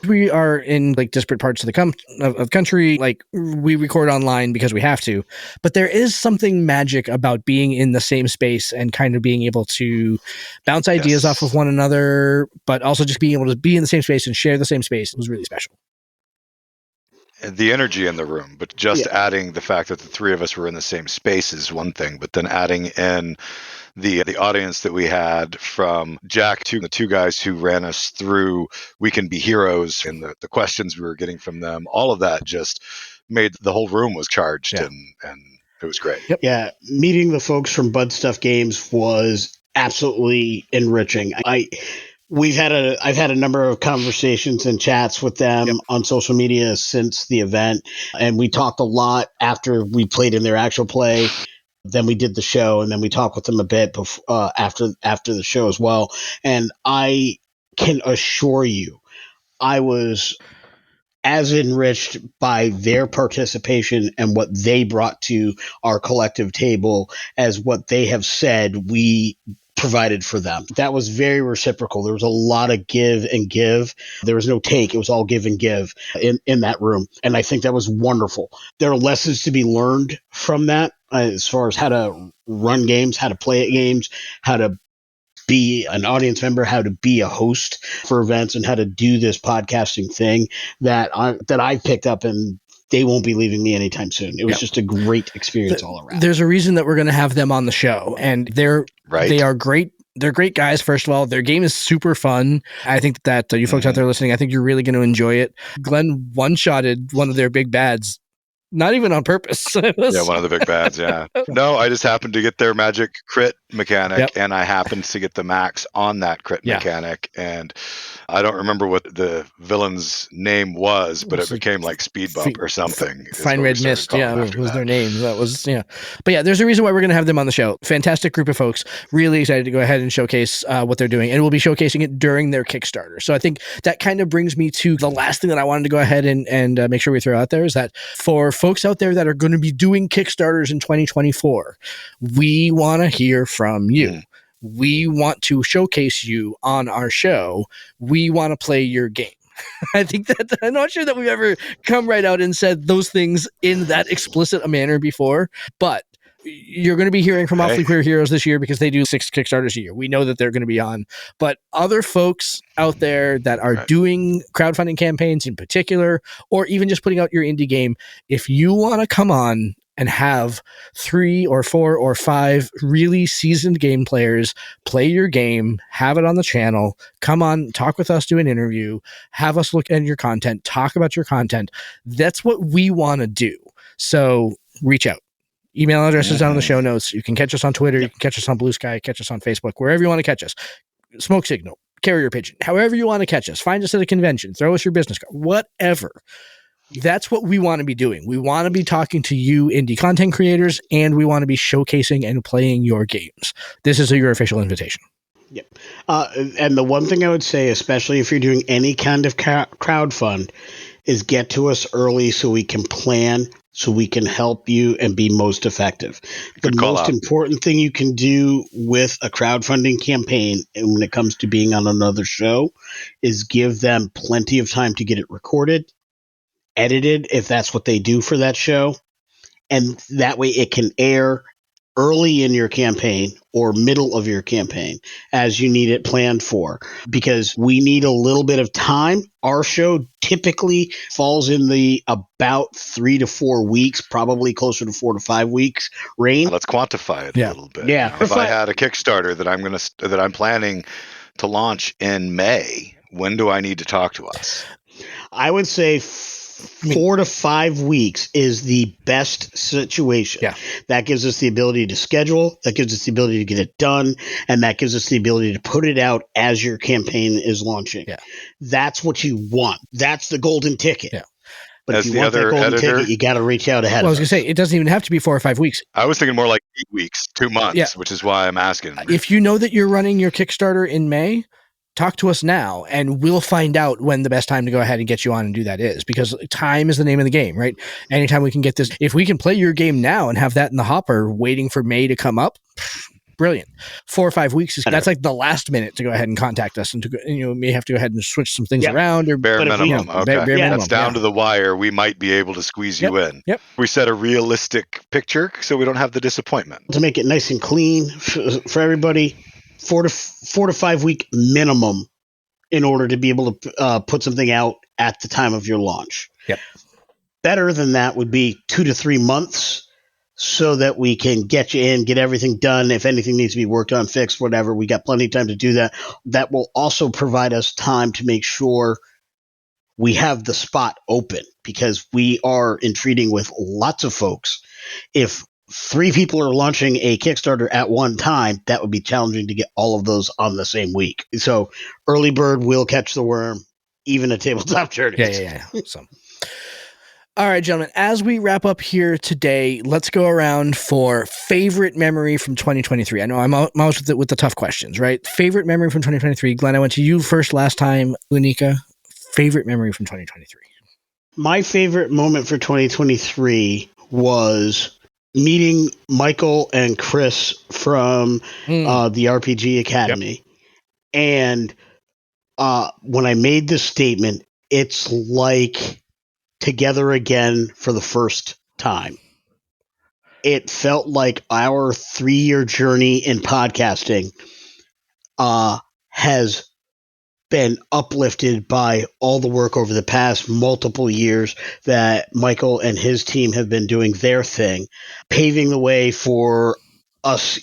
We are in like disparate parts of the country. Like we record online because we have to, but there is something magic about being in the same space and kind of being able to bounce ideas off of one another, but also just being able to be in the same space and share the same space. It was really special.
The energy in the room, but just adding the fact that the three of us were in the same space is one thing, but then adding in the audience that we had, from Jack to the two guys who ran us through We Can Be Heroes, and the questions we were getting from them, all of that just made the whole room was charged, and it was great.
Yep. Yeah, meeting the folks from Bud Stuff Games was absolutely enriching. I've had a number of conversations and chats with them on social media since the event, and we talked a lot after we played in their actual play. Then we did the show, and then we talked with them a bit after the show as well. And I can assure you, I was as enriched by their participation and what they brought to our collective table as what they have said we provided for them. That was very reciprocal. There was a lot of give and give. There was no take. It was all give and give in that room. And I think that was wonderful. There are lessons to be learned from that as far as how to run games, how to play at games, how to be an audience member, how to be a host for events, and how to do this podcasting thing that I picked up, and they won't be leaving me anytime soon. It was just a great experience all around.
There's a reason that we're going to have them on the show, and they are great. They're great guys. First of all, their game is super fun. I think that you folks out there listening, I think you're really going to enjoy it. Glen one-shotted one of their big bads. Not even on purpose.
One of the big bads, No, I just happened to get their magic crit mechanic, and I happened to get the max on that crit mechanic, and I don't remember what the villain's name was, but it became like Speed Bump or something.
Fine Red Mist, was their name. That was, But there's a reason why we're going to have them on the show. Fantastic group of folks. Really excited to go ahead and showcase what they're doing, and we'll be showcasing it during their Kickstarter. So I think that kind of brings me to the last thing that I wanted to go ahead and make sure we throw out there is that for folks out there that are going to be doing Kickstarters in 2024, we want to hear from you. We want to showcase you on our show. We want to play your game. I think that I'm not sure that we've ever come right out and said those things in that explicit a manner before, but you're going to be hearing from Awfully Queer Heroes this year because they do 6 Kickstarters a year. We know that they're going to be on, but other folks out there that are doing crowdfunding campaigns in particular, or even just putting out your indie game, if you want to come on and have 3 or 4 or 5 really seasoned game players play your game, have it on the channel, come on, talk with us, do an interview, have us look at your content, talk about your content. That's what we want to do. So reach out. Email address is down in the show notes. You can catch us on Twitter. You can catch us on Blue Sky, catch us on Facebook, wherever you want to catch us. Smoke Signal, Carrier Pigeon, however you want to catch us. Find us at a convention. Throw us your business card. Whatever. That's what we want to be doing. We want to be talking to you indie content creators, and we want to be showcasing and playing your games. This is your official invitation.
Yep. And the one thing I would say, especially if you're doing any kind of crowdfund, is get to us early so we can plan, so we can help you and be most effective. The most important thing you can do with a crowdfunding campaign, and when it comes to being on another show, is give them plenty of time to get it recorded, edited, if that's what they do for that show. And that way it can air early in your campaign or middle of your campaign as you need it planned for, because we need a little bit of time. Our show typically falls in the about 3 to 4 weeks, probably closer to 4 to 5 weeks range.
Let's quantify it a little bit.
Yeah.
If I had a Kickstarter that I'm planning to launch in May, when do I need to talk to us?
I would say 4 to 5 weeks is the best situation.
Yeah.
That gives us the ability to schedule, that gives us the ability to get it done, and that gives us the ability to put it out as your campaign is launching.
Yeah.
That's what you want. That's the golden ticket.
Yeah.
But
as
if you
the
want that
other
golden
editor,
ticket, you got to reach out ahead
Well, I
of
was going to
us.
say, it doesn't even have to be 4 or 5 weeks.
I was thinking more like 8 weeks, 2 months,
Yeah.
which is why I'm asking.
If you know that you're running your Kickstarter in May, talk to us now, and we'll find out when the best time to go ahead and get you on and do that is, because time is the name of the game, right? Anytime we can get this, if we can play your game now and have that in the hopper waiting for May to come up, brilliant. 4 or 5 weeks that's like the last minute to go ahead and contact us, and to may have to go ahead and switch some things around, or
bare minimum. Okay,
bare minimum.
That's down to the wire. We might be able to squeeze you in.
Yep.
We set a realistic picture so we don't have the disappointment.
To make it nice and clean for everybody, 4 to 5 week minimum in order to be able to put something out at the time of your launch.
Yep.
Better than that would be 2 to 3 months, so that we can get you in, get everything done. If anything needs to be worked on, fixed, whatever, we got plenty of time to do that. That will also provide us time to make sure we have the spot open, because we are entreating with lots of folks. If 3 people are launching a Kickstarter at one time, that would be challenging to get all of those on the same week. So early bird will catch the worm, even a Tabletop Journeys.
Yeah. So, all right, gentlemen, as we wrap up here today, let's go around for favorite memory from 2023. I know I'm always with the tough questions, right? Favorite memory from 2023. Glenn, I went to you first last time. Lewanika, favorite memory from 2023.
My favorite moment for 2023 was meeting Michael and Chris from the RPG Academy. Yep. And when I made this statement, it's like together again for the first time. It felt like our 3-year journey in podcasting has been uplifted by all the work over the past multiple years that Michael and his team have been doing their thing, paving the way for us,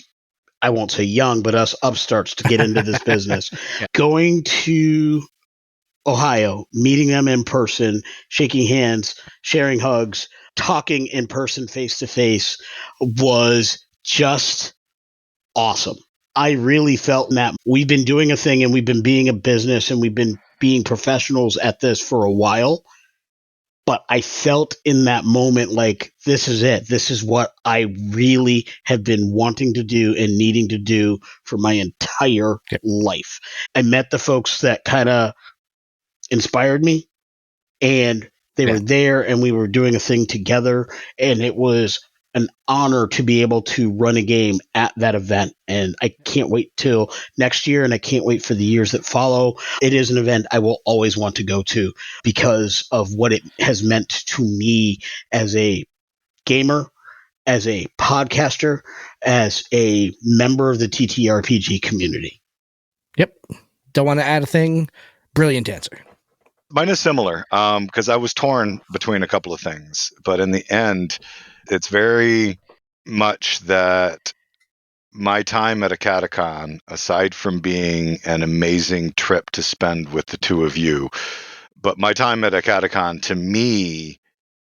I won't say young, but us upstarts to get into this business. Yeah. Going to Ohio, meeting them in person, shaking hands, sharing hugs, talking in person face to face was just awesome. I really felt that we've been doing a thing, and we've been being a business, and we've been being professionals at this for a while. But I felt in that moment like, this is it. This is what I really have been wanting to do and needing to do for my entire life. I met the folks that kind of inspired me, and they were there, and we were doing a thing together, and it was an honor to be able to run a game at that event. And I can't wait till next year, and I can't wait for the years that follow. It is an event I will always want to go to because of what it has meant to me as a gamer, as a podcaster, as a member of the TTRPG community.
Yep. Don't want to add a thing. Brilliant answer.
Mine is similar because I was torn between a couple of things. But in the end, it's very much that my time at a catacon, aside from being an amazing trip to spend with the two of you, but my time at a catacon to me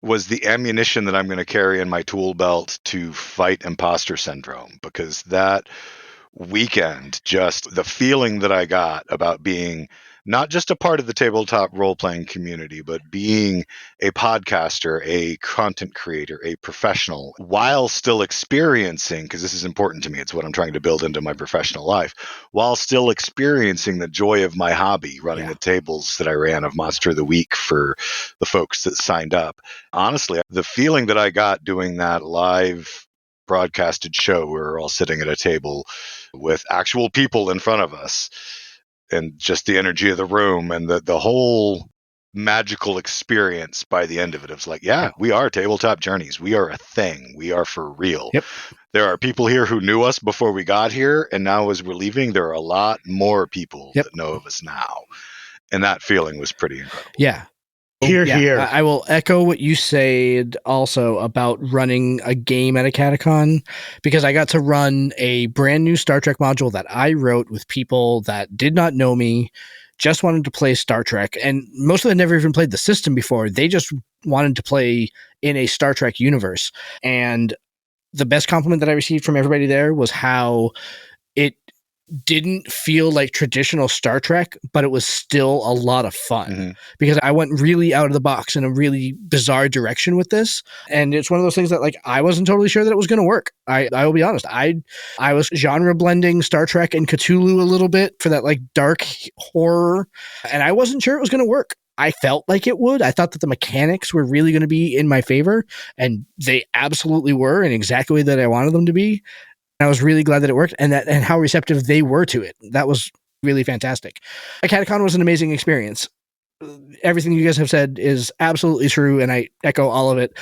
was the ammunition that I'm going to carry in my tool belt to fight imposter syndrome, because that weekend, just the feeling that I got about being not just a part of the tabletop role-playing community, but being a podcaster, a content creator, a professional, while still experiencing, because this is important to me, it's what I'm trying to build into my professional life, while still experiencing the joy of my hobby, running the tables that I ran of Monster of the Week for the folks that signed up. Honestly, the feeling that I got doing that live broadcasted show, we were all sitting at a table with actual people in front of us, and just the energy of the room and the whole magical experience by the end of it. It was like, we are Tabletop Journeys. We are a thing. We are for real.
Yep.
There are people here who knew us before we got here, and now as we're leaving, there are a lot more people that know of us now. And that feeling was pretty incredible.
Yeah.
Here.
I will echo what you said also about running a game at a catacon, because I got to run a brand new Star Trek module that I wrote with people that did not know me, just wanted to play Star Trek, and most of them never even played the system before. They just wanted to play in a Star Trek universe. And the best compliment that I received from everybody there was how it didn't feel like traditional Star Trek, but it was still a lot of fun because I went really out of the box in a really bizarre direction with this. And it's one of those things that like I wasn't totally sure that it was going to work. I will be honest. I was genre blending Star Trek and Cthulhu a little bit for that like dark horror, and I wasn't sure it was going to work. I felt like it would. I thought that the mechanics were really going to be in my favor, and they absolutely were in exactly the way that I wanted them to be. I was really glad that it worked and how receptive they were to it. That was really fantastic. Catacon was an amazing experience. Everything you guys have said is absolutely true, and I echo all of it.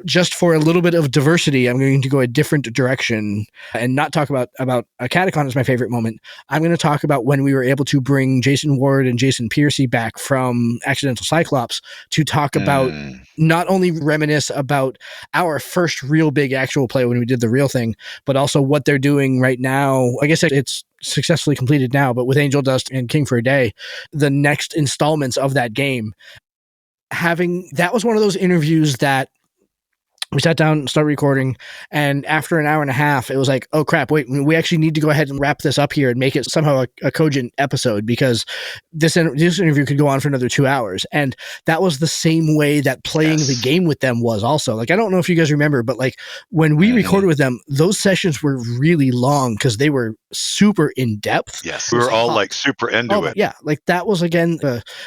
Just for a little bit of diversity, I'm going to go a different direction and not talk about a Catacon as my favorite moment. I'm going to talk about when we were able to bring Jason Ward and Jason Piercy back from Accidental Cyclops to talk about not only reminisce about our first real big actual play when we did the real thing, but also what they're doing right now. I guess it's successfully completed now, but with Angel Dust and King for a Day, the next installments of that game. That was one of those interviews that we sat down and started recording, and after an hour and a half, it was like, oh crap, wait, we actually need to go ahead and wrap this up here and make it somehow a cogent episode, because this interview could go on for another 2 hours. And that was the same way that playing the game with them was also. Like, I don't know if you guys remember, but like when we recorded with them, those sessions were really long because they were super in depth.
Yes, we were all like super into it.
Yeah, like that was, again,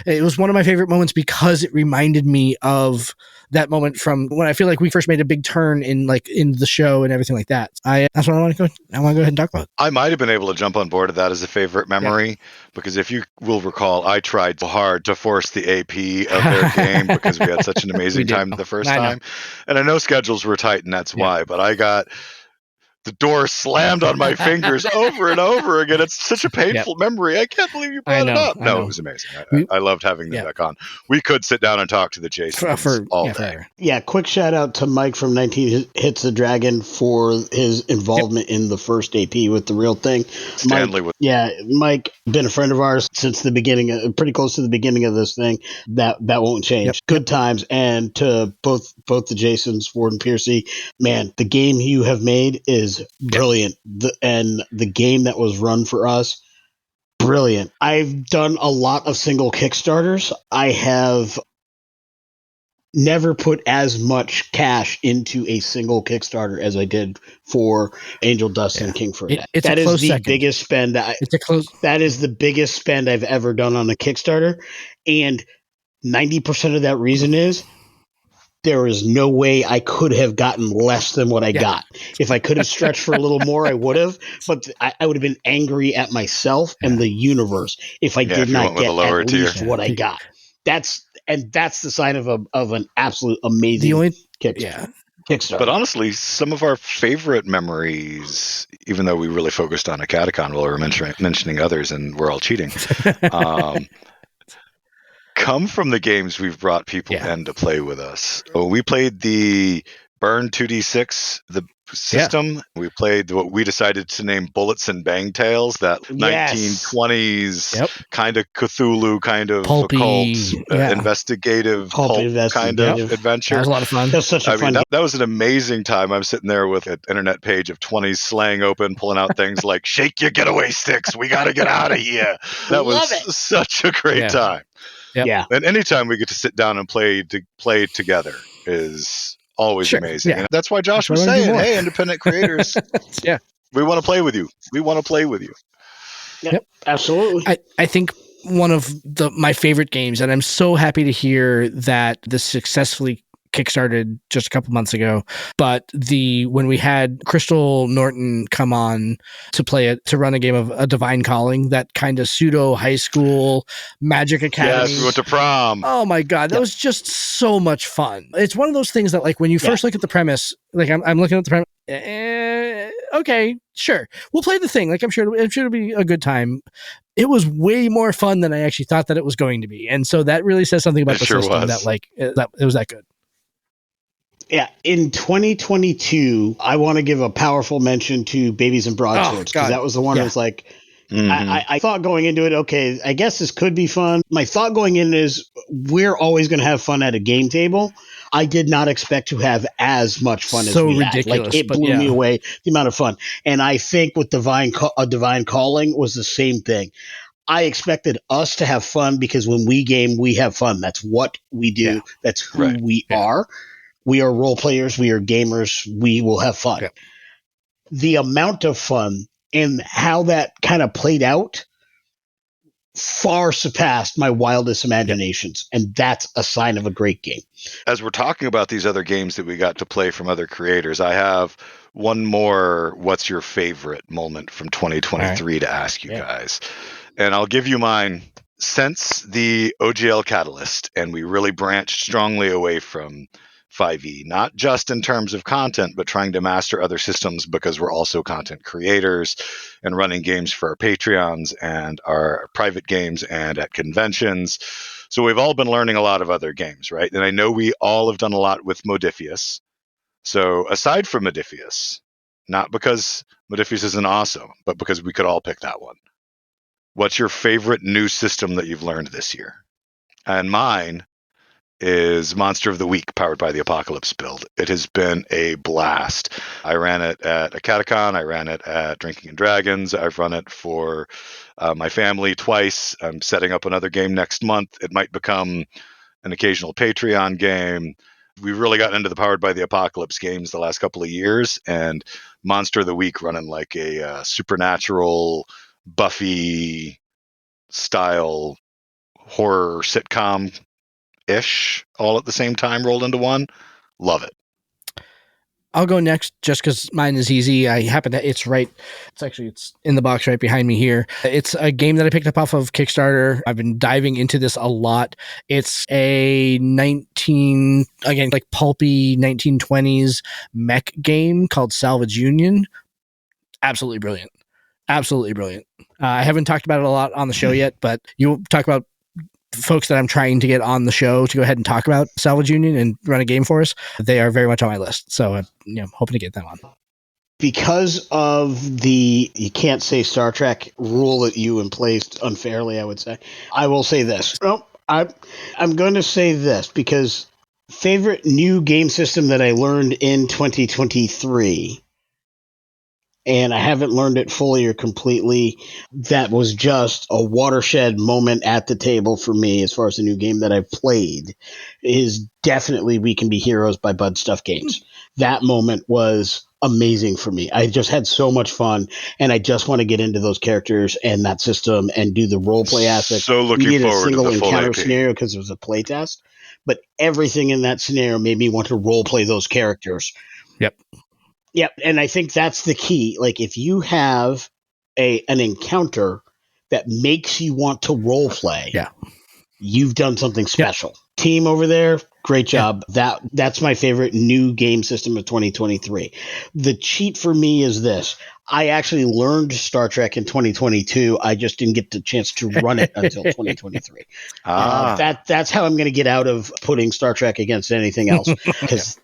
it was one of my favorite moments because it reminded me of that moment from when I feel like we first made a big turn in the show and everything like that. That's what I want to go ahead and talk about.
I might have been able to jump on board of that as a favorite memory, because if you will recall, I tried so hard to force the AP of their game because we had such an amazing time the first time. And I know schedules were tight, and that's why, but I got the door slammed on my fingers over and over again. It's such a painful memory. I can't believe you brought it up. No, it was amazing. I loved having them back on. We could sit down and talk to the Jasons all day.
Yeah, quick shout out to Mike from 19 Hits the Dragon for his involvement in the first AP with the real thing. Mike, been a friend of ours since the beginning, pretty close to the beginning of this thing. That won't change. Good times. And to both the Jasons, Ford and Piercy, man, the game you have made is brilliant. And the game that was run for us, brilliant. I've done a lot of single Kickstarters. I have never put as much cash into a single Kickstarter as I did for Angel Dust and King for a Day. That is the biggest spend. That is the biggest spend I've ever done on a Kickstarter. And 90% of that reason is there is no way I could have gotten less than what I got. If I could have stretched for a little more, I would have. But I would have been angry at myself and the universe if I did not get at least what I got. That's the sign of an absolute amazing Kickstarter.
But honestly, some of our favorite memories, even though we really focused on a Catacon while we were mentioning others and we're all cheating, come from the games we've brought people in to play with us. So we played the Burn 2D6, the system. We played what we decided to name Bullets and Bang Tales, that 1920s kind of Cthulhu, kind of pulpy, occult, investigative pulp kind of adventure.
That was a lot of fun.
That was such a fun game.
That was an amazing time. I'm sitting there with an internet page of 20s slang open, pulling out things like "Shake your getaway sticks, we got to get out of here." That was such a great time.
Yeah.
And anytime we get to sit down and play together is always amazing. Yeah. And that's why Josh was saying, hey, independent creators, we want to play with you. We want to play with you.
Yep, absolutely.
I think one of my favorite games, and I'm so happy to hear that this successfully kickstarted just a couple months ago, but when we had Crystal Norton come on to run a game of A Divine Calling, that kind of pseudo high school Magic Academy.
Yes, we went to prom.
Oh my God, that was just so much fun. It's one of those things that, like, when you first look at the premise, like I'm looking at the premise, okay, sure, we'll play the thing. Like, I'm sure it'll be a good time. It was way more fun than I actually thought that it was going to be, and so that really says something about the system that, like, that it was that good.
Yeah, in 2022, I want to give a powerful mention to Babies and Broadswords, because that was the one that was like, I thought going into it, okay, I guess this could be fun. My thought going in is we're always going to have fun at a game table. I did not expect to have as much fun as
So
we
ridiculous,
had. Like, it
but
blew
yeah.
me away, the amount of fun. And I think with Divine Calling was the same thing. I expected us to have fun because when we game, we have fun. That's what we do.
Yeah.
That's who
Right.
we are. We are role players. We are gamers. We will have fun.
Yeah.
The amount of fun and how that kind of played out far surpassed my wildest imaginations. And that's a sign of a great game.
As we're talking about these other games that we got to play from other creators, I have one more what's your favorite moment from 2023 to ask you guys. And I'll give you mine. Since the OGL Catalyst, and we really branched strongly away from 5e, not just in terms of content, but trying to master other systems because we're also content creators and running games for our Patreons and our private games and at conventions. So we've all been learning a lot of other games, right? And I know we all have done a lot with Modifius. So aside from Modifius, not because Modifius isn't awesome, but because we could all pick that one. What's your favorite new system that you've learned this year? And mine is Monster of the Week, powered by the Apocalypse build. It has been a blast. I ran it at a Catacon. I ran it at Drinking and Dragons. I've run it for my family twice. I'm setting up another game next month. It might become an occasional Patreon game. We've really gotten into the Powered by the Apocalypse games the last couple of years, and Monster of the Week running like a supernatural Buffy style horror sitcom ish all at the same time rolled into one. Love it.
I'll go next just because mine is easy. It's in the box right behind me here. It's a game that I picked up off of Kickstarter. I've been diving into this a lot. It's a pulpy 1920s mech game called Salvage Union. Absolutely brilliant. Absolutely brilliant. I haven't talked about it a lot on the show yet, but you talk about folks that I'm trying to get on the show to go ahead and talk about Salvage Union and run a game for us. They are very much on my list. So I'm hoping to get them on.
Because of the you can't say Star Trek rule that you placed unfairly, I would say. I will say this. No, I'm going to say this because favorite new game system that I learned in 2023, and I haven't learned it fully or completely, that was just a watershed moment at the table for me as far as the new game that I've played, is definitely We Can Be Heroes by Bud Stuff Games. That moment was amazing for me. I just had so much fun, and I just want to get into those characters and that system and do the role play aspect.
So looking
we did
forward
a single
to the full
encounter
AP.
scenario because it was a play test, but everything in that scenario made me want to role play those characters.
Yep.
Yep, and I think that's the key. Like, if you have an encounter that makes you want to role play, you've done something special. Yep. Team over there, great job. That's my favorite new game system of 2023. The cheat for me is this. I actually learned Star Trek in 2022. I just didn't get the chance to run it until 2023. That's how I'm going to get out of putting Star Trek against anything else, because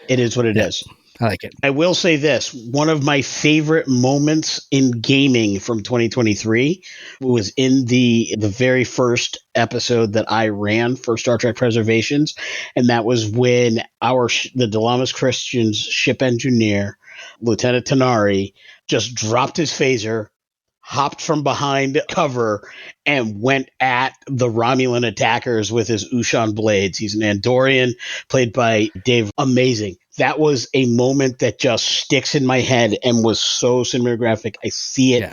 it is what it is.
I like it.
I will say this. One of my favorite moments in gaming from 2023 was in the very first episode that I ran for Star Trek Preservations. And that was when the Delamas Christians ship engineer, Lieutenant Tanari, just dropped his phaser, hopped from behind cover, and went at the Romulan attackers with his Ushan blades. He's an Andorian, played by Dave. Amazing. That was a moment that just sticks in my head and was so cinematographic. I see it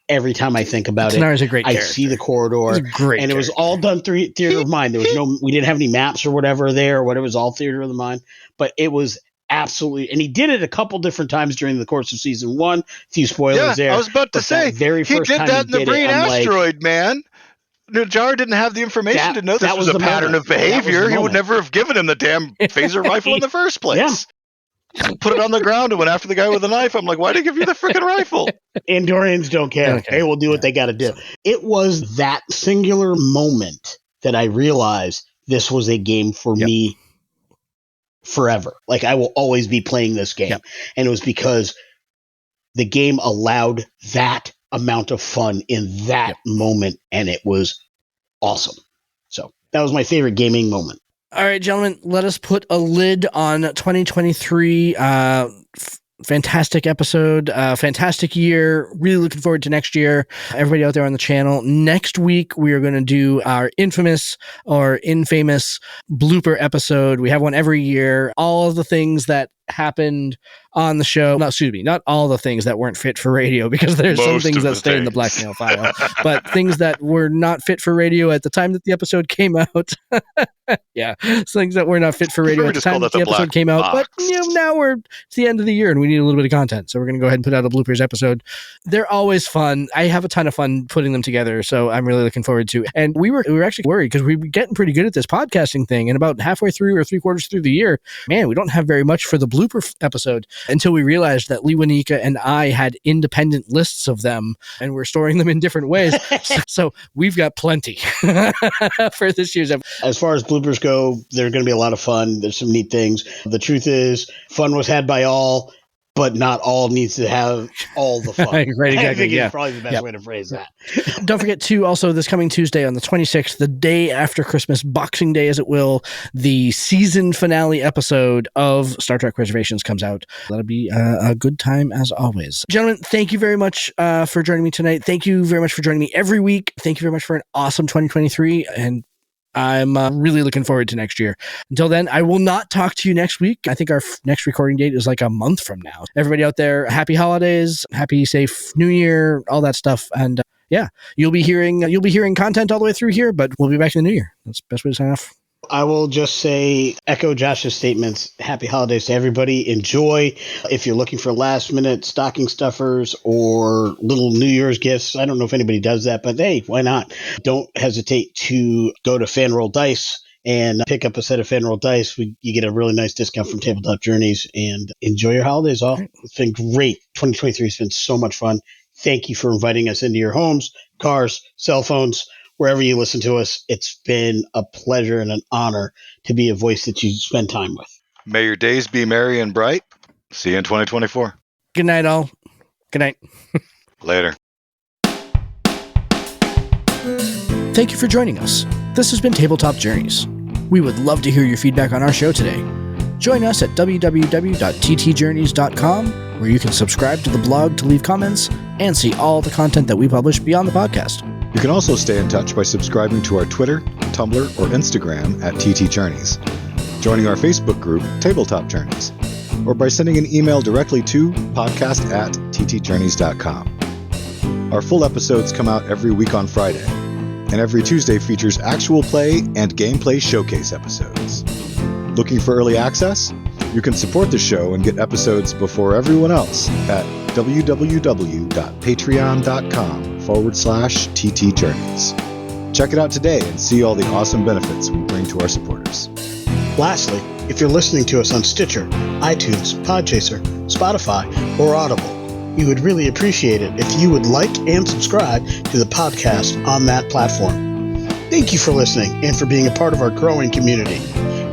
every time I think about it.
Tanari's a great character.
I see the corridor.
Great,
and it was all done through theater of mind. There was we didn't have any maps or whatever there, or whatever. It was all theater of the mind. But it was absolutely, and he did it a couple different times during the course of season 1. A few spoilers there.
I was about to say,
very first
he did
time
that in the Breen Asteroid, man. Najar didn't have the information to know this was a pattern of behavior. He would never have given him the damn phaser rifle in the first place. Put it on the ground and went after the guy with a knife. I'm like, why did he give you the freaking rifle?
Andorians don't care. Okay. They will do what they got to do. It was that singular moment that I realized this was a game for me forever. Like, I will always be playing this game. And it was because the game allowed that amount of fun in that moment, and it was awesome. So that was my favorite gaming moment.
All right, gentlemen, let us put a lid on 2023. Fantastic episode, fantastic year. Really looking forward to next year. Everybody out there on the channel. Next week, we are going to do our infamous or infamous blooper episode. We have one every year. All of the things that happened on the show. No, excuse me, not all the things that weren't fit for radio, because there's some things that stay in the blackmail file, but things that were not fit for radio at the time that the episode came out. Yeah, things that were not fit for radio at the time that the episode came out. But now it's the end of the year and we need a little bit of content, so we're going to go ahead and put out a bloopers episode. They're always fun. I have a ton of fun putting them together, so I'm really looking forward to. And we were actually worried because we were getting pretty good at this podcasting thing, and about halfway through or 3/4 through the year, man, we don't have very much for the blooper episode, until we realized that Lewanika and I had independent lists of them and we're storing them in different ways. So we've got plenty for this year's episode.
As far as bloopers go, they're going to be a lot of fun. There's some neat things. The truth is, fun was had by all, but not all needs to have all the fun.
Right, exactly.
I think it's probably the best way to phrase that.
Don't forget to also, this coming Tuesday on the 26th, the day after Christmas, Boxing Day as it will, the season finale episode of Star Trek Reservations comes out. That'll be a good time as always. Gentlemen, thank you very much for joining me tonight. Thank you very much for joining me every week. Thank you very much for an awesome 2023, and I'm really looking forward to next year. Until then, I will not talk to you next week. I think our next recording date is like a month from now. Everybody out there, happy holidays, happy safe New Year, all that stuff. And yeah, you'll be hearing content all the way through here, but we'll be back in the new year. That's the best way to sign off.
I will just say, echo Josh's statements. Happy holidays to everybody. Enjoy. If you're looking for last minute stocking stuffers or little New Year's gifts, I don't know if anybody does that, but hey, why not? Don't hesitate to go to Fanroll Dice and pick up a set of Fanroll Dice. You get a really nice discount from Tabletop Journeys, and enjoy your holidays all. It's been great. 2023 has been so much fun. Thank you for inviting us into your homes, cars, cell phones, wherever you listen to us. It's been a pleasure and an honor to be a voice that you spend time with.
May your days be merry and bright. See you in 2024.
Good night, all. Good night.
Later.
Thank you for joining us. This has been Tabletop Journeys. We would love to hear your feedback on our show today. Join us at www.ttjourneys.com, where you can subscribe to the blog to leave comments and see all the content that we publish beyond the podcast.
You can also stay in touch by subscribing to our Twitter, Tumblr, or Instagram at TT Journeys, joining our Facebook group, Tabletop Journeys, or by sending an email directly to podcast@ttjourneys.com. Our full episodes come out every week on Friday, and every Tuesday features actual play and gameplay showcase episodes. Looking for early access? You can support the show and get episodes before everyone else at www.patreon.com/TT Journeys. Check it out today and see all the awesome benefits we bring to our supporters.
Lastly, if you're listening to us on Stitcher, iTunes, Podchaser, Spotify, or Audible, we would really appreciate it if you would like and subscribe to the podcast on that platform. Thank you for listening and for being a part of our growing community.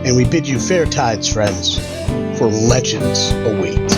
And we bid you fair tides, friends, for legends await.